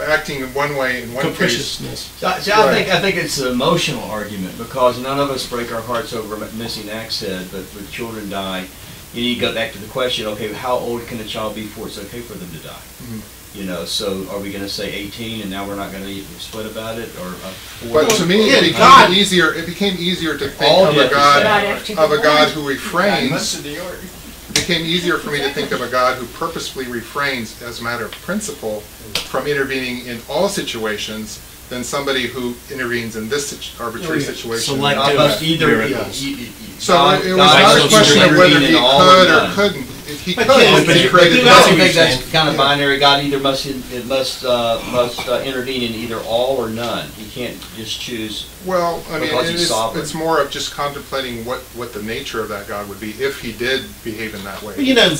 acting in one way in one case. I think it's an emotional argument, because none of us break our hearts over missing axe head, but when children die, you need to go back to the question, okay, how old can a child be before it's okay for them to die? So are we going to say 18 and now we're not going to split about it? Or but to me, it became easier to think of a God who refrains. It became easier for me to think of a God who purposefully refrains, as a matter of principle, from intervening in all situations than somebody who intervenes in this arbitrary situation. So it was not a question of whether he could or couldn't. If he could, he created I think that's kind of binary. God either must intervene in either all or none. He can't just choose. Well, I mean, it's more of just contemplating what the nature of that God would be if he did behave in that way. Ken,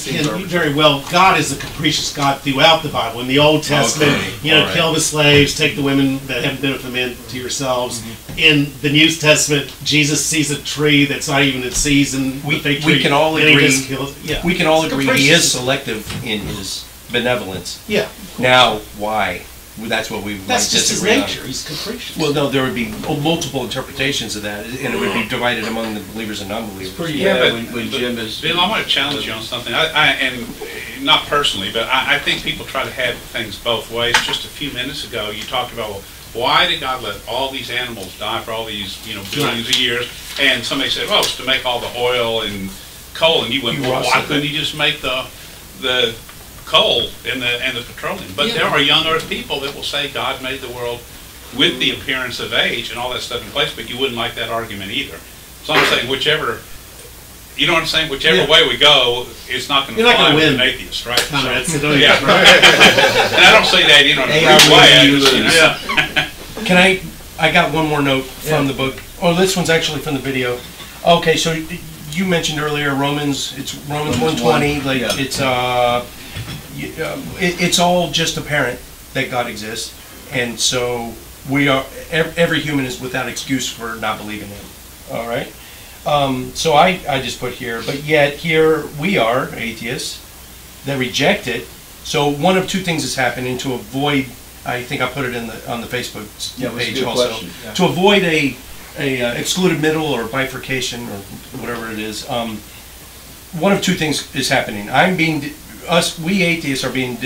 very well, God is a capricious God throughout the Bible. In the Old Testament, kill the slaves, take the women that haven't been with them into yourselves. In the New Testament, Jesus sees a tree that's not even in season. We can all agree. We can all agree he is selective in his benevolence. Yeah. Now, why? That's what we might That's just his disagree nature. on. He's capricious. Well, no, there would be multiple interpretations of that, and it would be divided among the believers and non-believers. Pretty when Jim is. Bill, I want to challenge you on something. And not personally, but I think people try to have things both ways. Just a few minutes ago, you talked about, well, why did God let all these animals die for all these billions of years? And somebody said, well, it's to make all the oil and coal. And you went, well, why couldn't he just make the coal and the petroleum? But there are young earth people that will say God made the world with the appearance of age and all that stuff in place, but you wouldn't like that argument either. So I'm saying whichever way we go, it's not going to fly with an atheist, right? And I don't say that in a crude way. Can I got one more note from the book. Oh, this one's actually from the video. Okay, so you mentioned earlier Romans 1:20. Like it's all just apparent that God exists, and so every human is without excuse for not believing him. All right. So I just put here, but yet here we are atheists that reject it. So one of two things has happened, and to avoid, I think I put it on the Facebook page also, to avoid a excluded middle or bifurcation or whatever it is. One of two things is happening. We atheists are being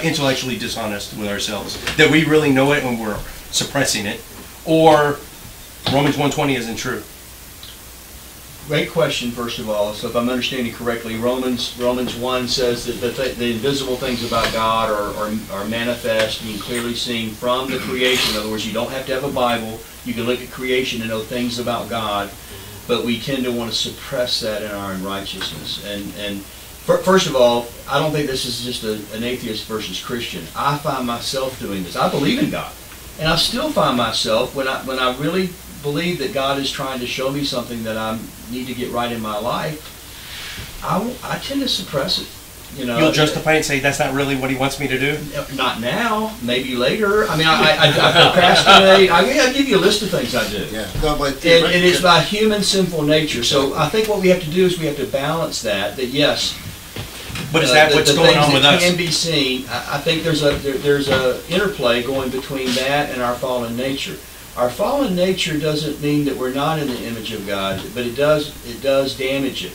intellectually dishonest with ourselves, that we really know it and we're suppressing it, or Romans 1:20 isn't true. Great question, first of all. So if I'm understanding correctly, Romans 1 says that the invisible things about God are manifest, being clearly seen from the creation. In other words, you don't have to have a Bible. You can look at creation and know things about God. but we tend to want to suppress that in our unrighteousness. And first of all, I don't think this is just an atheist versus Christian. I find myself doing this. I believe in God, and I still find myself, when I really believe that God is trying to show me something that I need to get right in my life, I tend to suppress it. You know, you'll justify and say that's not really what he wants me to do? Not now, maybe later. I mean, I procrastinate. I give you a list of things I do. Yeah. No, but and it's by human sinful nature. So I think what we have to do is we have to balance that yes. But is that what's going on with us? Can be seen. I think there's a interplay going between that and our fallen nature. Our fallen nature doesn't mean that we're not in the image of God, but it does damage it.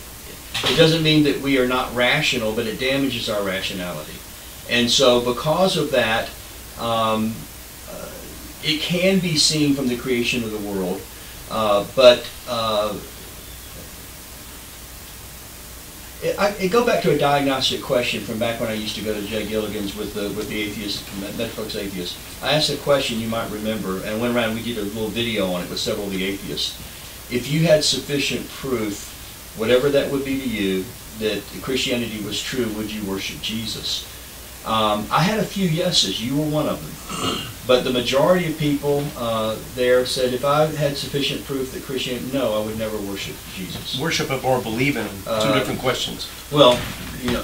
It doesn't mean that we are not rational, but it damages our rationality. And so because of that, it can be seen from the creation of the world, but it go back to a diagnostic question from back when I used to go to Jay Gilligan's with the Atheist, Netflix Atheist. I asked a question you might remember, and I went around and we did a little video on it with several of the atheists. If you had sufficient proof, whatever that would be to you, that Christianity was true, would you worship Jesus? I had a few yeses. You were one of them. But the majority of people there said, if I had sufficient proof that Christianity, no, I would never worship Jesus. Worship him or believe in him. Two different questions. Well, you know,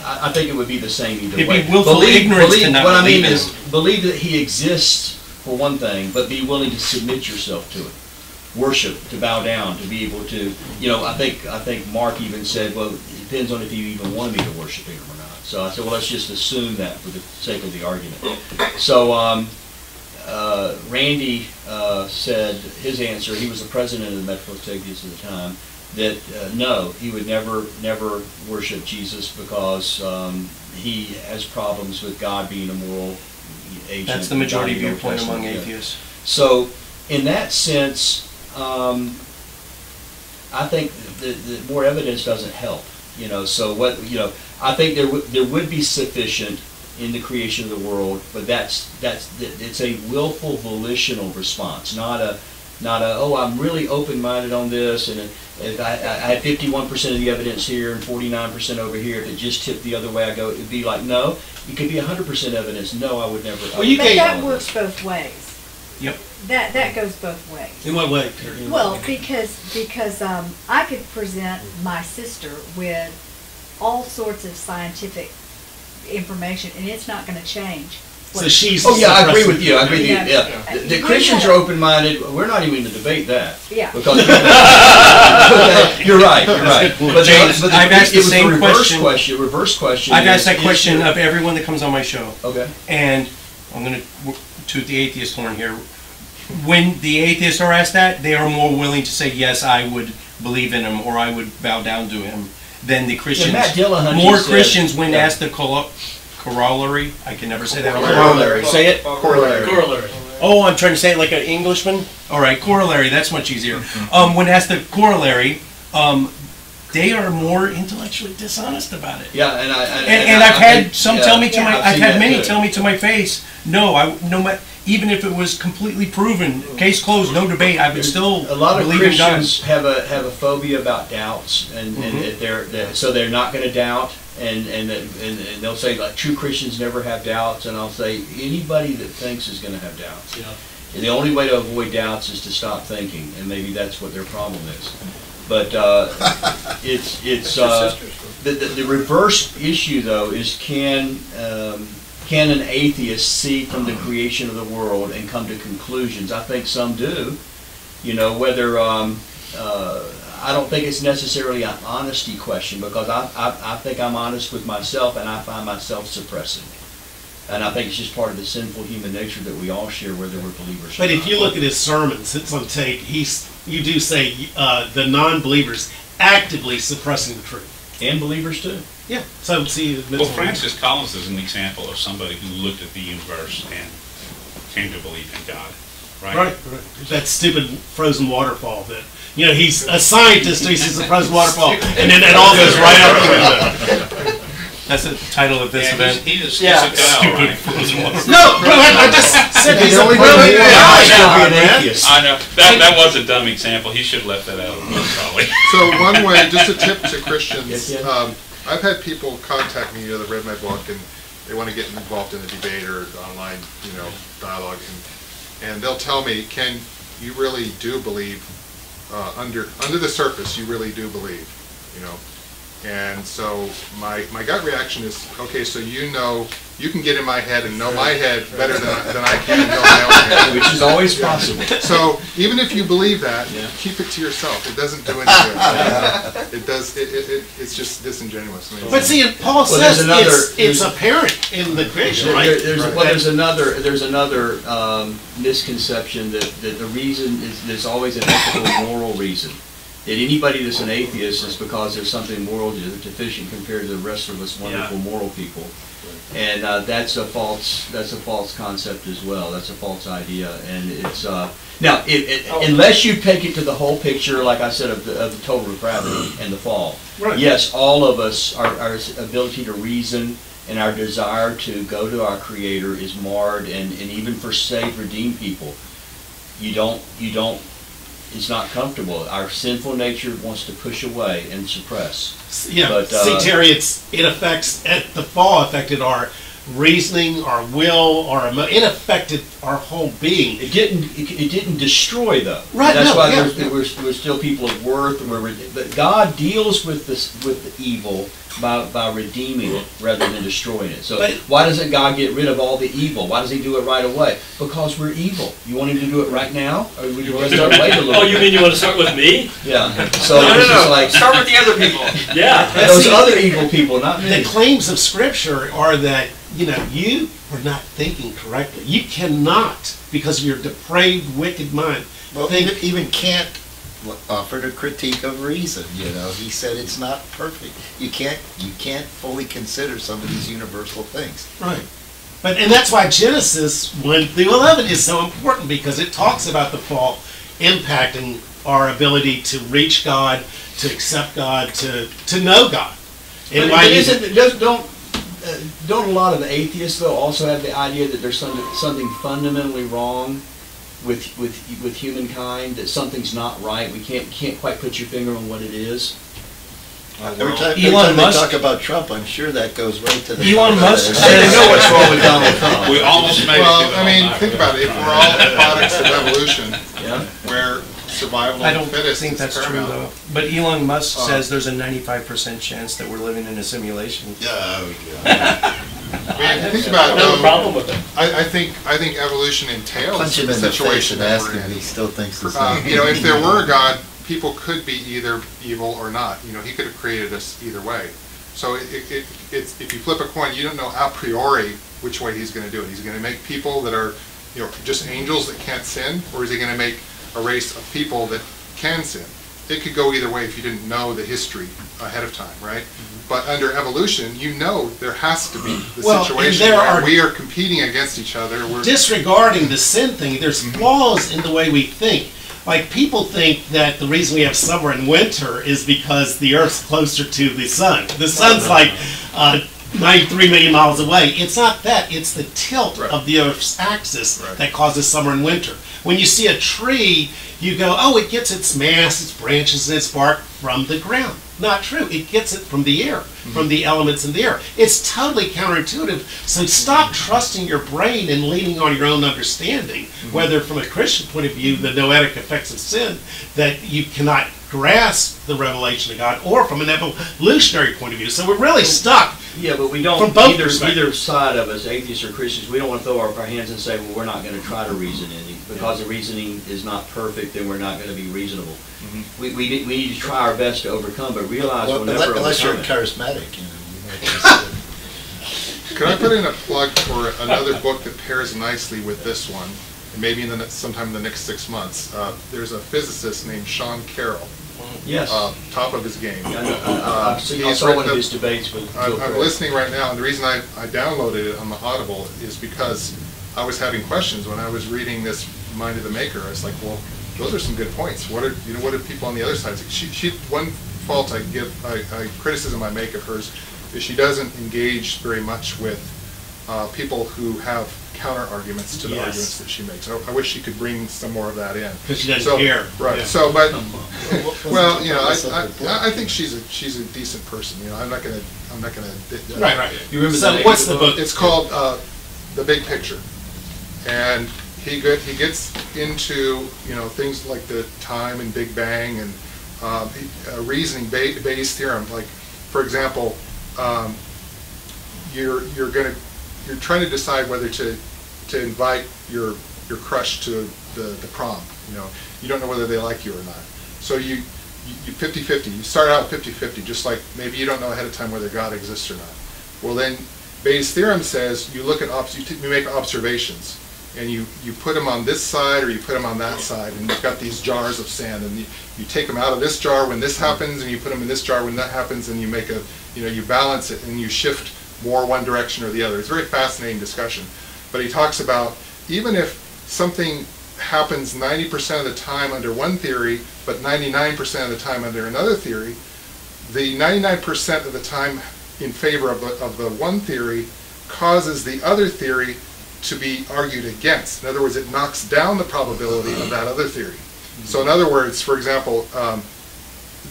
I think it would be the same either way. It'd be willful ignorance to not what I mean believe is, believe that he exists for one thing, but be willing to submit yourself to it. Worship, to bow down, to be able to, you know, I think Mark even said, well, it depends on if you even want me to worship him or not. So I said, well, let's just assume that for the sake of the argument. So Randy said his answer, he was the president of the Methodist Atheists at the time, that no, he would never worship Jesus because he has problems with God being a moral agent. That's the majority viewpoint among atheists. So in that sense, I think the more evidence doesn't help. You know, so what, you know, I think there would be sufficient in the creation of the world, but it's a willful, volitional response, not a oh, I'm really open-minded on this, and I had 51% of the evidence here and 49% over here. If it just tipped the other way, I go. It'd be like, no, it could be 100% evidence. No, I would never. Well, but that works both ways. Yep. That goes both ways. In what way? Well, because I could present my sister with all sorts of scientific information, and it's not going to change. So she's. Oh yeah, I agree with you. I agree with you. Yeah. The Christians are open-minded. We're not even going to debate that. Yeah. Because you're right. You're right. But James, I've asked the same question. Reverse question. I've asked that question of everyone that comes on my show. Okay. And I'm going to toot the atheist horn here. When the atheists are asked that, they are more willing to say, yes, I would believe in him or I would bow down to him than the Christians. Yeah, more Christians, when asked the corollary, I can never say that word. Corollary. Say it. Corollary. Oh, I'm trying to say it like an Englishman? All right, corollary, that's much easier. When asked the corollary, they are more intellectually dishonest about it. Yeah, and I've had some tell me to my, I've had many tell me to my face, no, no matter, even if it was completely proven, case closed, no debate, I would still believe in God. A lot of Christians have a phobia about doubts, and so they're not going to doubt, and they'll say like true Christians never have doubts, and I'll say anybody that thinks is going to have doubts. Yeah. And the only way to avoid doubts is to stop thinking, and maybe that's what their problem is. But it's the reverse issue though is can an atheist see from the creation of the world and come to conclusions? I think some do. You know, whether I don't think it's necessarily an honesty question, because I think I'm honest with myself and I find myself suppressing. And I think it's just part of the sinful human nature that we all share, whether we're believers or not. But if you look at his sermons, it's on tape, you do say the non-believers actively suppressing the truth. And believers too. Yeah. So see, well, Francis Collins is an example of somebody who looked at the universe and came to believe in God. Right. That stupid frozen waterfall that, you know, he's a scientist who sees a frozen waterfall, and then it all goes right out the window. That's the title of this event. He's Yeah. a guy, all right. No, bro, I just said he's a only brilliant be one guy guy now, to be an man. atheist. I know. That was a dumb example. He should have left that out, probably. So one way, just a tip to Christians, Yes, yeah. I've had people contact me, that read my book, and they want to get involved in a debate or online, dialogue, and they'll tell me, Ken, you really do believe, under the surface, you really do believe, And so my gut reaction is, okay, so you can get in my head and know my head better than I can know my own head. Which is always possible. So even if you believe that, keep it to yourself. It doesn't do any good. It does. It's just disingenuous. I mean, But see, Paul says it's apparent in the creation, right? There's another misconception that the reason is there's always an ethical, moral reason. That anybody that's an atheist is because there's something moral deficient compared to the rest of us wonderful moral people, and that's a false concept as well. That's a false idea, and it's now unless you take it to the whole picture, like I said, of the total depravity and the fall. Right. Yes, all of us, our ability to reason and our desire to go to our Creator is marred, and even for saved, redeemed people, you don't. It's not comfortable. Our sinful nature wants to push away and suppress. Yeah. But, see, Terry, the fall affected our reasoning, our will, it affected our whole being. It didn't destroy though. Right. That's why we're still people of worth. But God deals with the evil by redeeming it rather than destroying it. So why doesn't God get rid of all the evil? Why does He do it right away? Because we're evil. You want Him to do it right now, or would you want to start waiting a little? Oh, you mean you want to start with me? Yeah. So No. just like Start with the other people. Yeah. those other evil people, not me. The claims of Scripture are that you are not thinking correctly. You cannot, because of your depraved, wicked mind. Well, even Kant offered a critique of reason. He said it's not perfect. You can't fully consider some of these universal things. Right. And that's why Genesis 1 through 11 is so important, because it talks about the fall impacting our ability to reach God, to accept God, to know God. And don't a lot of atheists though also have the idea that there's something fundamentally wrong with humankind, that something's not right? We can't quite put your finger on what it is. Every time they talk about Trump, I'm sure that goes right to the Elon Musk says, "They know what's wrong with Donald Trump." We almost made well, it. Think about it. If we're all products of evolution, where survival I of don't the fittest think is that's true, paramount. though. But Elon Musk says there's a 95% chance that we're living in a simulation. Think about it. I have a problem with it. I think evolution entails Punch him the in the face situation and that ask we're him, in. he still thinks the same. If there were a God, people could be either evil or not. He could have created us either way. So it's if you flip a coin, you don't know a priori which way He's going to do it. He's going to make people that are, just angels that can't sin, or is He going to make a race of people that can sin? It could go either way if you didn't know the history ahead of time, right? But under evolution, there has to be the situation where we are competing against each other. Disregarding the sin thing, there's flaws in the way we think. Like, people think that the reason we have summer and winter is because the Earth's closer to the sun. The sun's like 93 million miles away. It's not that. It's the tilt of the Earth's axis that causes summer and winter. When you see a tree, you go, oh, it gets its mass, its branches, and its bark from the ground. Not true. It gets it from the air, from the elements in the air. It's totally counterintuitive. So stop trusting your brain and leaning on your own understanding, whether from a Christian point of view, the noetic effects of sin, that you cannot grasp the revelation of God, or from an evolutionary point of view. So we're really stuck. Yeah, but we don't, from both either side of us, atheists or Christians, we don't want to throw up our hands and say, well, we're not going to try to reason any. Because the reasoning is not perfect, then we're not going to be reasonable. We need to try our best to overcome, but realize we'll never overcome unless you're it. charismatic. Could I put in a plug for another book that pairs nicely with this one, and maybe sometime in the next 6 months? There's a physicist named Sean Carroll. Yes. Top of his game. I saw one of his debates with I'm listening right now, and the reason I downloaded it on the Audible is because I was having questions when I was reading this Mind of the Maker. I was like, well, those are some good points. What are people on the other side? One fault criticism I make of hers is she doesn't engage very much with people who have counter arguments to the arguments that she makes. I wish she could bring some more of that in. Because she doesn't care. Right. Yeah. So, but well, you know, I think she's a decent person. You know, I'm not gonna. Right. You remember So what's the book? It's called The Big Picture, and he gets into, you know, things like the time and Big Bang and reasoning, Bayes' theorem. Like, for example, you're trying to decide whether to invite your crush to the prom. You know, you don't know whether they like you or not. So you 50-50. You start out 50-50, just like maybe you don't know ahead of time whether God exists or not. Well, then Bayes' theorem says you look at you make observations, and you put them on this side or you put them on that side, and you've got these jars of sand, and you take them out of this jar when this happens, and you put them in this jar when that happens, and you make you balance it, and you shift more one direction or the other. It's a very fascinating discussion. But he talks about even if something happens 90% of the time under one theory, but 99% of the time under another theory, the 99% of the time in favor of the one theory causes the other theory to be argued against. In other words, it knocks down the probability of that other theory. So in other words, for example,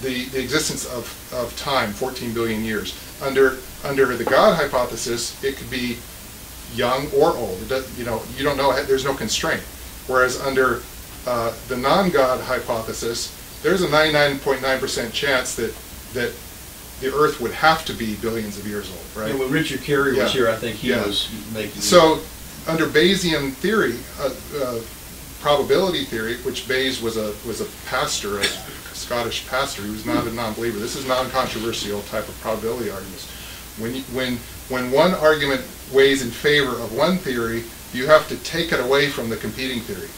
the existence of time, 14 billion years, under the God hypothesis, it could be young or old. You don't know. There's no constraint. Whereas under the non-God hypothesis, there's a 99.9% chance that the Earth would have to be billions of years old, right? And when Richard Carey was here, I think he was making. So under Bayesian theory, probability theory, which Bayes was a pastor, a Scottish pastor. He was not a non-believer. This is non-controversial type of probability arguments. When one argument weighs in favor of one theory, you have to take it away from the competing theory.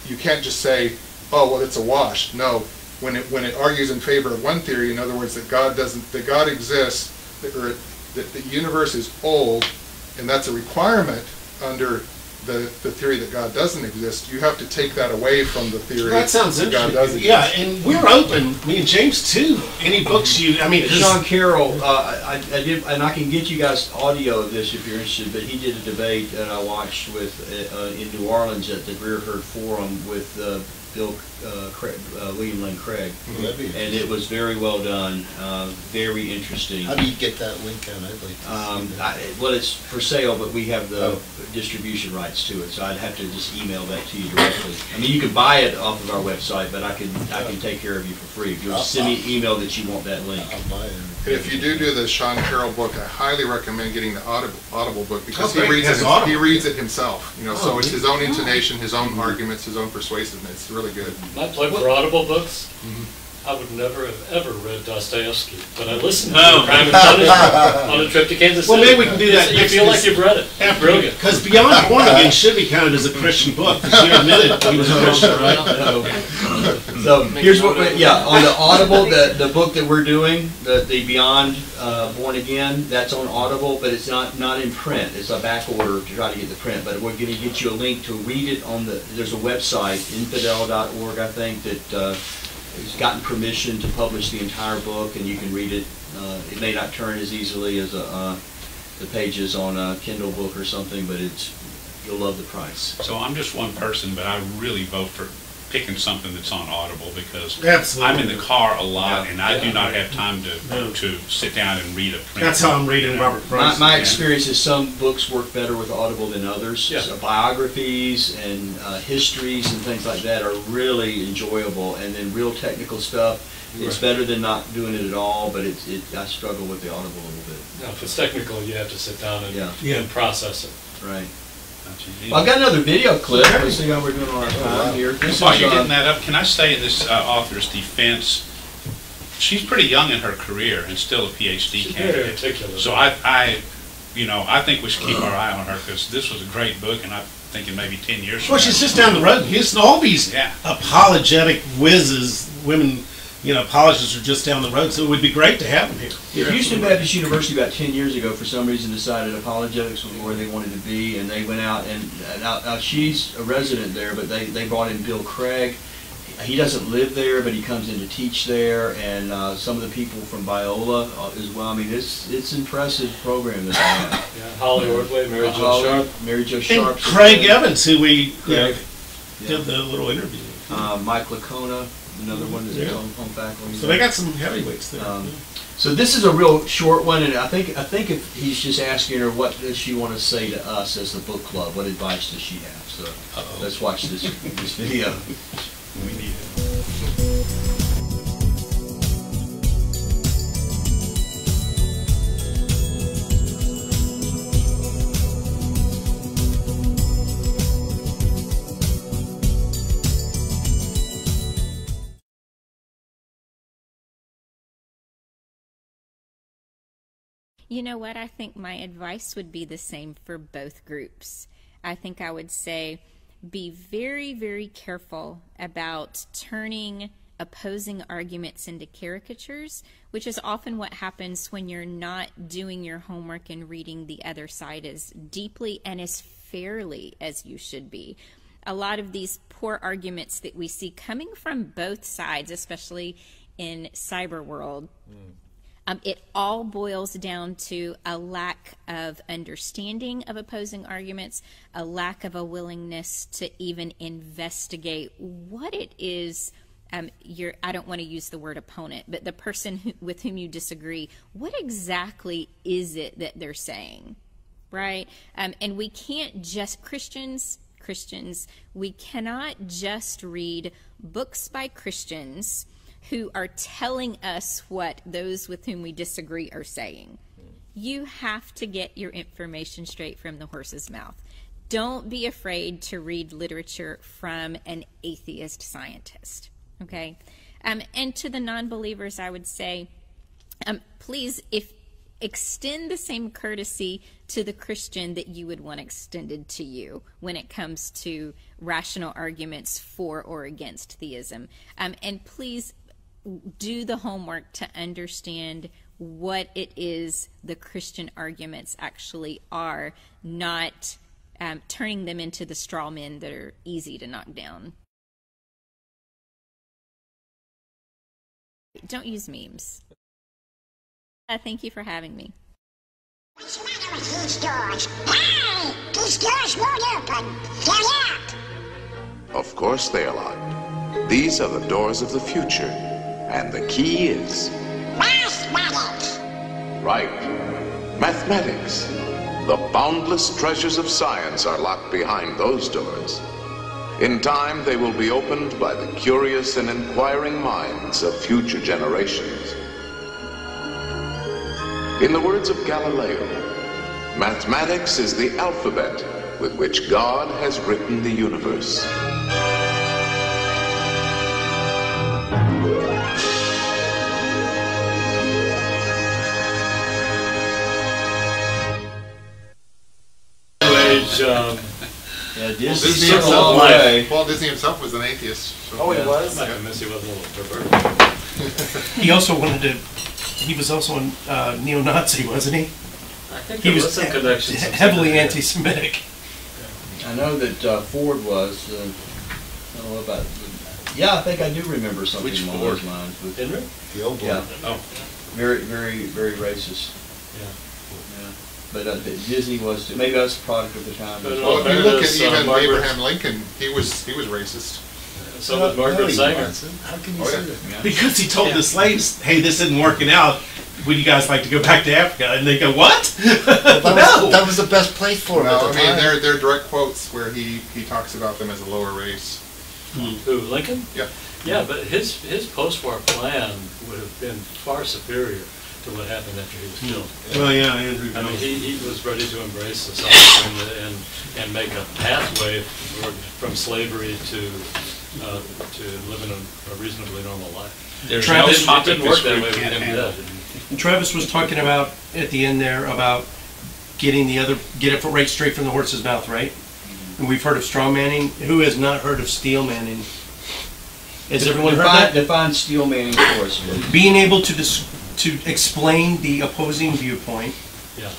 You can't just say, oh, well, it's a wash. No, when it argues in favor of one theory, in other words, that God exists, or that the universe is old, and that's a requirement under the theory that God doesn't exist, you have to take that away from the theory that sounds that God does interesting. exist. Yeah, and we're open. Me and James too. Any books Sean Carroll, I did, and I can get you guys audio of this if you're interested. But he did a debate that I watched with in New Orleans at the Greer Herd Forum with William Lane Craig, and it was very well done, very interesting. How do you get that link out? I'd like to see well, it's for sale, but we have the distribution rights to it, so I'd have to just email that to you directly. I mean, you can buy it off of our website, but I can take care of you for free. If you'll send me an email that you want that link. I'll buy it. And if you do the Sean Carroll book, I highly recommend getting the Audible book, because Okay, he reads it himself. You know, so it's his own intonation, his own arguments, his own persuasiveness. It's really good. My plug for Audible books, I would never have ever read Dostoevsky, but I listened to Crime and Punishment on a trip to Kansas City. Well, maybe we can do that You next feel like you've read it. It's brilliant. Because Beyond Born Again should be counted as a Christian book, because you admitted he was a Christian, right? So here's what on the Audible, the book that we're doing, the Beyond Born Again, that's on Audible, but it's not in print. It's a back order to try to get the print, but we're going to get you a link to read it on there's a website, infidel.org, I think, that has gotten permission to publish the entire book, and you can read it. It may not turn as easily as the pages on a Kindle book or something, but you'll love the price. So I'm just one person, but I really vote for picking something that's on Audible, because Absolutely. I'm in the car a lot, and I do not have time to sit down and read a print. That's how I'm reading Robert Price. My experience is some books work better with Audible than others. Yeah. So biographies and histories and things like that are really enjoyable, and then real technical stuff, it's better than not doing it at all, but I struggle with the Audible a little bit. No, if it's technical, you have to sit down and process it. Right. Well, I've got another video clip. Let's see how we're doing on our time here. While you're getting that up, can I say in this author's defense, she's pretty young in her career and still a PhD candidate. Very articulate. So I think we should keep our eye on her, because this was a great book, and I'm thinking maybe 10 years from now. Well, she's just down the road. All these apologetic whizzes, women, apologists are just down the road, so it would be great to have them here. Yeah, Houston Baptist University about 10 years ago, for some reason, decided apologetics was where they wanted to be, and they went out, and now she's a resident there, but they brought in Bill Craig. he doesn't live there, but he comes in to teach there, and some of the people from Biola as well. I mean, it's impressive program that they have. Yeah, Holly Ordway, Mary Jo Sharp. Mary Jo Sharp. And Craig Evans, who we Craig. did the little interview. Mike Lacona, another one that's on faculty. So they got some heavyweights there. So this is a real short one, and I think if he's just asking her what does she want to say to us as the book club, what advice does she have? So let's watch this video. We need it. You know what? I think my advice would be the same for both groups. I think I would say be very, very careful about turning opposing arguments into caricatures, which is often what happens when you're not doing your homework and reading the other side as deeply and as fairly as you should be. A lot of these poor arguments that we see coming from both sides, especially in cyber world, it all boils down to a lack of understanding of opposing arguments, a lack of a willingness to even investigate what it is I don't want to use the word opponent, but the person with whom you disagree, what exactly is it that they're saying, right? And we can't just, Christians, we cannot just read books by Christians who are telling us what those with whom we disagree are saying. You have to get your information straight from the horse's mouth. Don't be afraid to read literature from an atheist scientist, okay? And to the non-believers, I would say, please, extend the same courtesy to the Christian that you would want extended to you when it comes to rational arguments for or against theism. And please, do the homework to understand what it is the Christian arguments actually are, not turning them into the straw men that are easy to knock down. Don't use memes. Thank you for having me. What's the matter with these doors? Hey! These doors won't open. They're locked. Of course they are locked. These are the doors of the future. And the key is... mathematics! Right. Mathematics. The boundless treasures of science are locked behind those doors. In time, they will be opened by the curious and inquiring minds of future generations. In the words of Galileo, mathematics is the alphabet with which God has written the universe. Disney himself, Walt Disney himself was an atheist. So Oh, he was? I miss he was a little pervert. He also wanted to. He was also a neo-Nazi, wasn't he? I think He there was some connections. heavily anti-Semitic. I know that Ford was. I don't know about. Yeah, I think I do remember something Which along Ford? those lines. But, Henry? The old one. yeah, Oh, very, very, very racist. Yeah. Yeah. But Disney was too. Maybe that was a product of the time. But, Well, if you look at Fairness, even Margaret- Abraham Lincoln, he was racist. So was Margaret Sanger. How can you Oh, say yeah. that? Yeah. Because he told the slaves, hey, this isn't working out. Would you guys like to go back to Africa? And they go, what? No! That was the best place for him No, at I the mean, time. there are direct quotes where he talks about them as a lower race. Who, Lincoln? Yeah. Yeah, but his post-war plan would have been far superior to what happened after he was killed. Well, yeah, Andrew. I mean, he was ready to embrace society and make a pathway from slavery to living a reasonably normal life. there's Travis, no It didn't work that way with can't him handle. dead. And Travis was talking about at the end there about get it right straight from the horse's mouth, right? And we've heard of straw manning. Who has not heard of steel manning? Has everyone heard that? Define steel manning for us, please. Being able to explain the opposing viewpoint Yeah.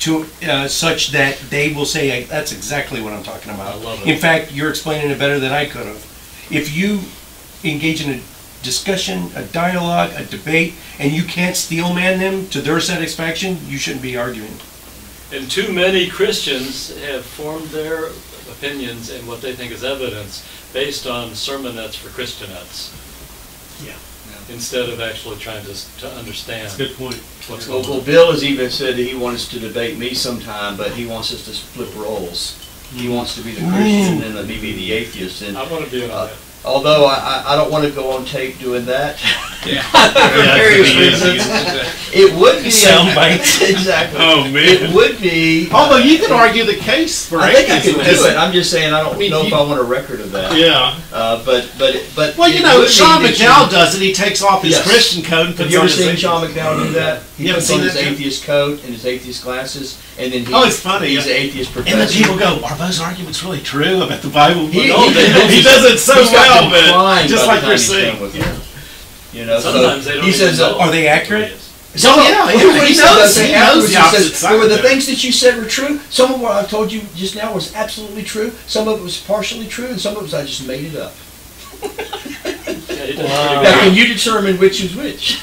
to such that they will say, that's exactly what I'm talking about. I love it. In fact, you're explaining it better than I could have. If you engage in a discussion, a dialogue, a debate, and you can't steel man them to their satisfaction, you shouldn't be arguing. And too many Christians have formed their opinions and what they think is evidence based on sermonettes for Christianettes. Yeah. Instead of actually trying to understand. That's a good point. What's going Well, on. Bill has even said that he wants to debate me sometime, but he wants us to flip roles. He wants to be the Christian and me be the atheist. And I want to be on that. although I don't want to go on tape doing that, Yeah. for various reasons, it would be Sound bites. Exactly. Oh, man. It would be. Although you could argue the case for I think I atheism. could do it. I'm just saying I don't mean, know if you- I want a record of that. Yeah. But Well, you it know, would Sean mean that McDowell does it. He takes off his Yes. Christian coat and puts Have you on ever his seen atheist. Sean McDowell do that? He You haven't puts on seen his that, Jim? atheist coat and his atheist glasses, and then Oh, it's funny, he's yeah. an atheist And professor. then people go, "Are those arguments really true about the Bible?" He- No, he- he does it so he's got well, them but crying just by like the you're time he's saying. done with them. You know, Sometimes so they don't he even says, know Are they what accurate? it is. So yeah, here's what he he knows- says he afterwards. knows the He opposite says, side there were of the that. things that you said were true. Some of what I told you just now was absolutely true. Some of it was partially true, and some of it was I just made it up. Yeah, he does pretty Now, good. can you determine which is which?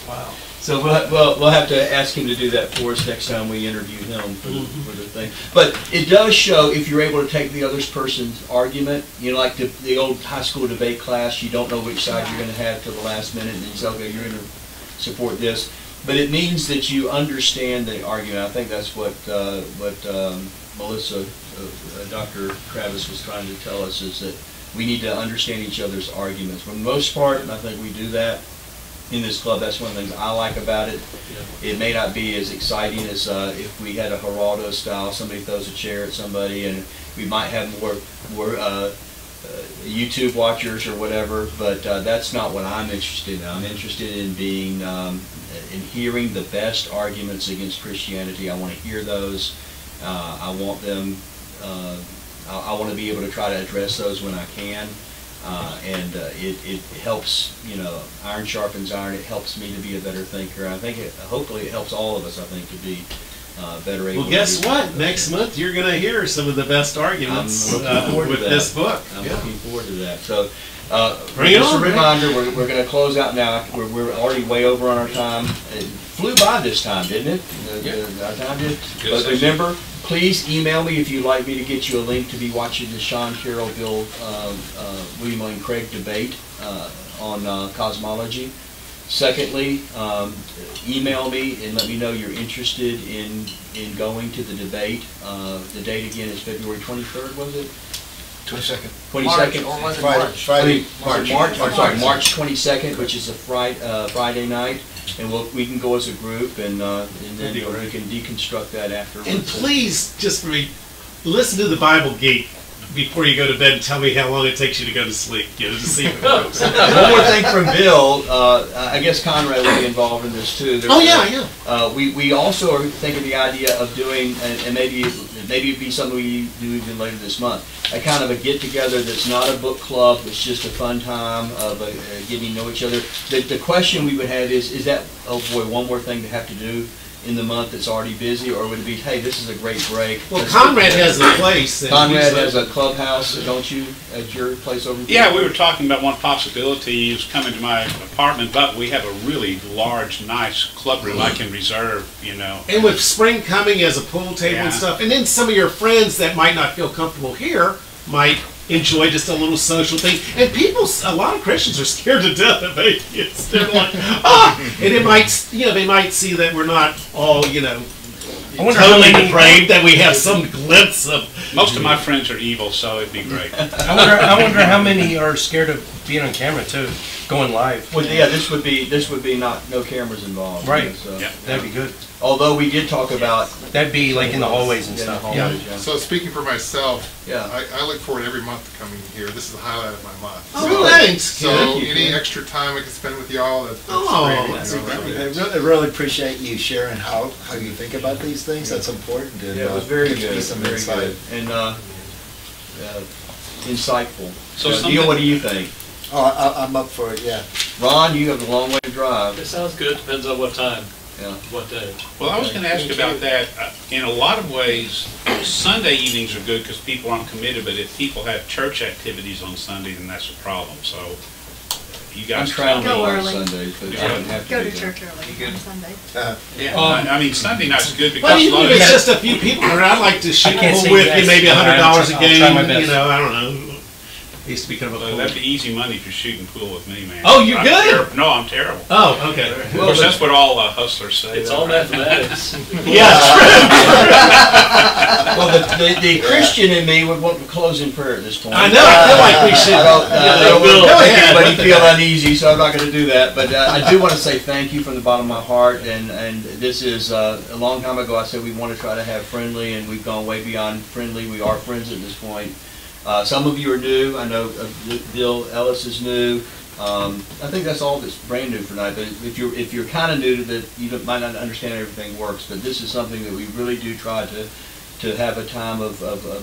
Wow. So we'll have to ask him to do that for us next time we interview him for the thing. But it does show if you're able to take the other person's argument, you know, like the old high school debate class, you don't know which side you're going to have till the last minute, and you say, okay, you're going to support this. But it means that you understand the argument. I think that's what Melissa, Dr. Travis was trying to tell us, is that we need to understand each other's arguments. For the most part, and I think we do that in this club, that's one of the things I like about it. It may not be as exciting as if we had a Geraldo style, somebody throws a chair at somebody, and we might have more YouTube watchers or whatever, but that's not what I'm interested in. I'm interested in being, in hearing the best arguments against Christianity. I want to hear those. I want them, I want to be able to try to address those when I can. And it helps, you know, iron sharpens iron. It helps me to be a better thinker. I think hopefully it helps all of us, I think, to be better able Well, guess to do what? Next month you're going to hear some of the best arguments I'm looking forward to with that. this book. I'm Yeah. looking forward to that. So, Bring it just on, a man. reminder, we're going to close out now. We're already way over on our time. It flew by this time, didn't it? Our time did. Good But session. remember, please email me if you'd like me to get you a link to be watching the Sean Carroll, Bill, William Lane Craig debate on cosmology. Secondly, email me and let me know you're interested in going to the debate. The date again is February 23rd, was it? 22nd. 22nd. Or was it Friday. March? Friday. March. I'm sorry, March 22nd, which is a Friday night, and we can go as a group, and then we can deconstruct that afterwards. And please, just for me, listen to the Bible Geek before you go to bed and tell me how long it takes you to go to sleep. You know, to see if it works. One more thing from Bill. I guess Conrad will be involved in this too. Oh, yeah. We also are thinking the idea of doing, and maybe it'd be something we do even later this month, a kind of a get together that's not a book club. It's just a fun time of getting to know each other. The question we would have is that, oh boy, one more thing to have to do in the month that's already busy, or would it be, hey, this is a great break? Well, Let's Conrad get has together. a place. and Conrad he's, has a clubhouse, don't you, at your place over? Yeah, we were talking about one possibility is coming to my apartment, but we have a really large, nice club room I can reserve, you know. And with spring coming as a pool table and Yeah. stuff, and then some of your friends that might not feel comfortable here might enjoy just a little social thing. And a lot of Christians are scared to death of atheists. They're like, and it might, they might see that we're not all, I wonder how totally many. depraved, that we have some glimpse of. Most of my friends are evil, so it'd be great. I wonder how many are scared of being on camera too, going live. Well, yeah, this would be no cameras involved. Right. So, Yeah. That'd be good. Although we did talk about. That'd be like in the hallways and Yeah, in the stuff. hallways, Yeah. yeah. So speaking for myself, Yeah. I look forward every month to coming here. This is the highlight of my month. Oh, So- thanks, So Thank you, any kid. extra time I can spend with y'all, that's Oh, great. that's You know, I really appreciate you sharing how you think about these things. That's important. And, Yeah, it was very gives good. me some Very insight. good. And insightful. So Neil, something- what do you think? Oh, I'm up for it. Yeah. Ron, you have a long way to drive. It sounds good, depends on what time. Yeah. what day. Well, I was going to ask about that. In a lot of ways, Sunday evenings are good because people aren't committed, but if people have church activities on Sunday, then that's a problem. So you I'm guys trying to Go on early. Sundays, but I don't have to. Go do to that. church early on Sunday. Yeah, I mean, Sunday night's good because But a even lot if of it's just a few people, I'd like to shoot can't pool say with yes. you, maybe $100 a I'll try my game. best. You know, I don't know. I used to be kind of a that'd be easy money if you're shooting pool with me, man. Oh, you're I'm good? No, I'm terrible. Oh, okay. Of course, that's what all hustlers say. It's though, all right? mathematics. Yeah, Well, the Christian in me would want to close in prayer at this point. I know. I feel like we should. I don't Go want to make ahead. anybody feel uneasy, so I'm not going to do that. But I do want to say thank you from the bottom of my heart. And this is a long time ago. I said we want to try to have friendly, and we've gone way beyond friendly. We are friends at this point. Some of you are new. I know Bill Ellis is new. I think that's all that's brand new for tonight. But if you're kind of new to that, you might not understand how everything works. But this is something that we really do try to have a time of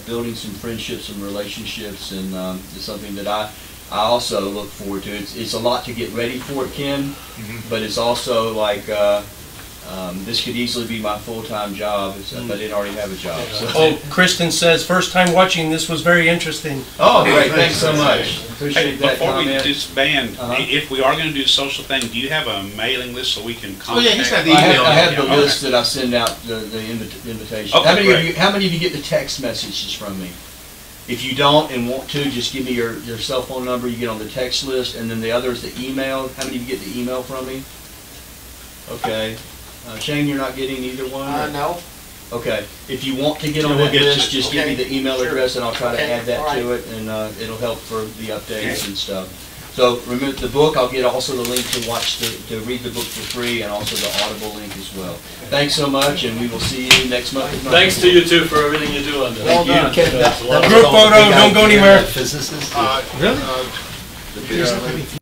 building some friendships and relationships, and it's something that I also look forward to. It's a lot to get ready for it, Ken, but it's also like this could easily be my full-time job if I didn't already have a job. So. Oh, Kristen says, first time watching, this was very interesting. Oh, great, thanks so much. Appreciate Hey, that before we comment. disband, if we are going to do a social thing, do you have a mailing list so we can contact? Oh, yeah, he's got the I email. have the Okay. list that I send out the invitation. Okay, How many of you get the text messages from me? If you don't and want to, just give me your cell phone number. You get on the text list, and then the other is the email. How many of you get the email from me? Okay. Shane, you're not getting either one? or- No. Okay. If you want to get on Yeah, we'll that get list, you. just give me Okay. the email Sure. address, and I'll try to Okay. add that All to it, and it'll help for the updates and stuff. So remember the book. I'll get also the link to read the book for free, and also the Audible link as well. Thanks so much, and we will see you next month. Thanks to you too for everything you do on this. Thank you. That's a lot of Group photo, don't go anywhere. Physicists. Really? The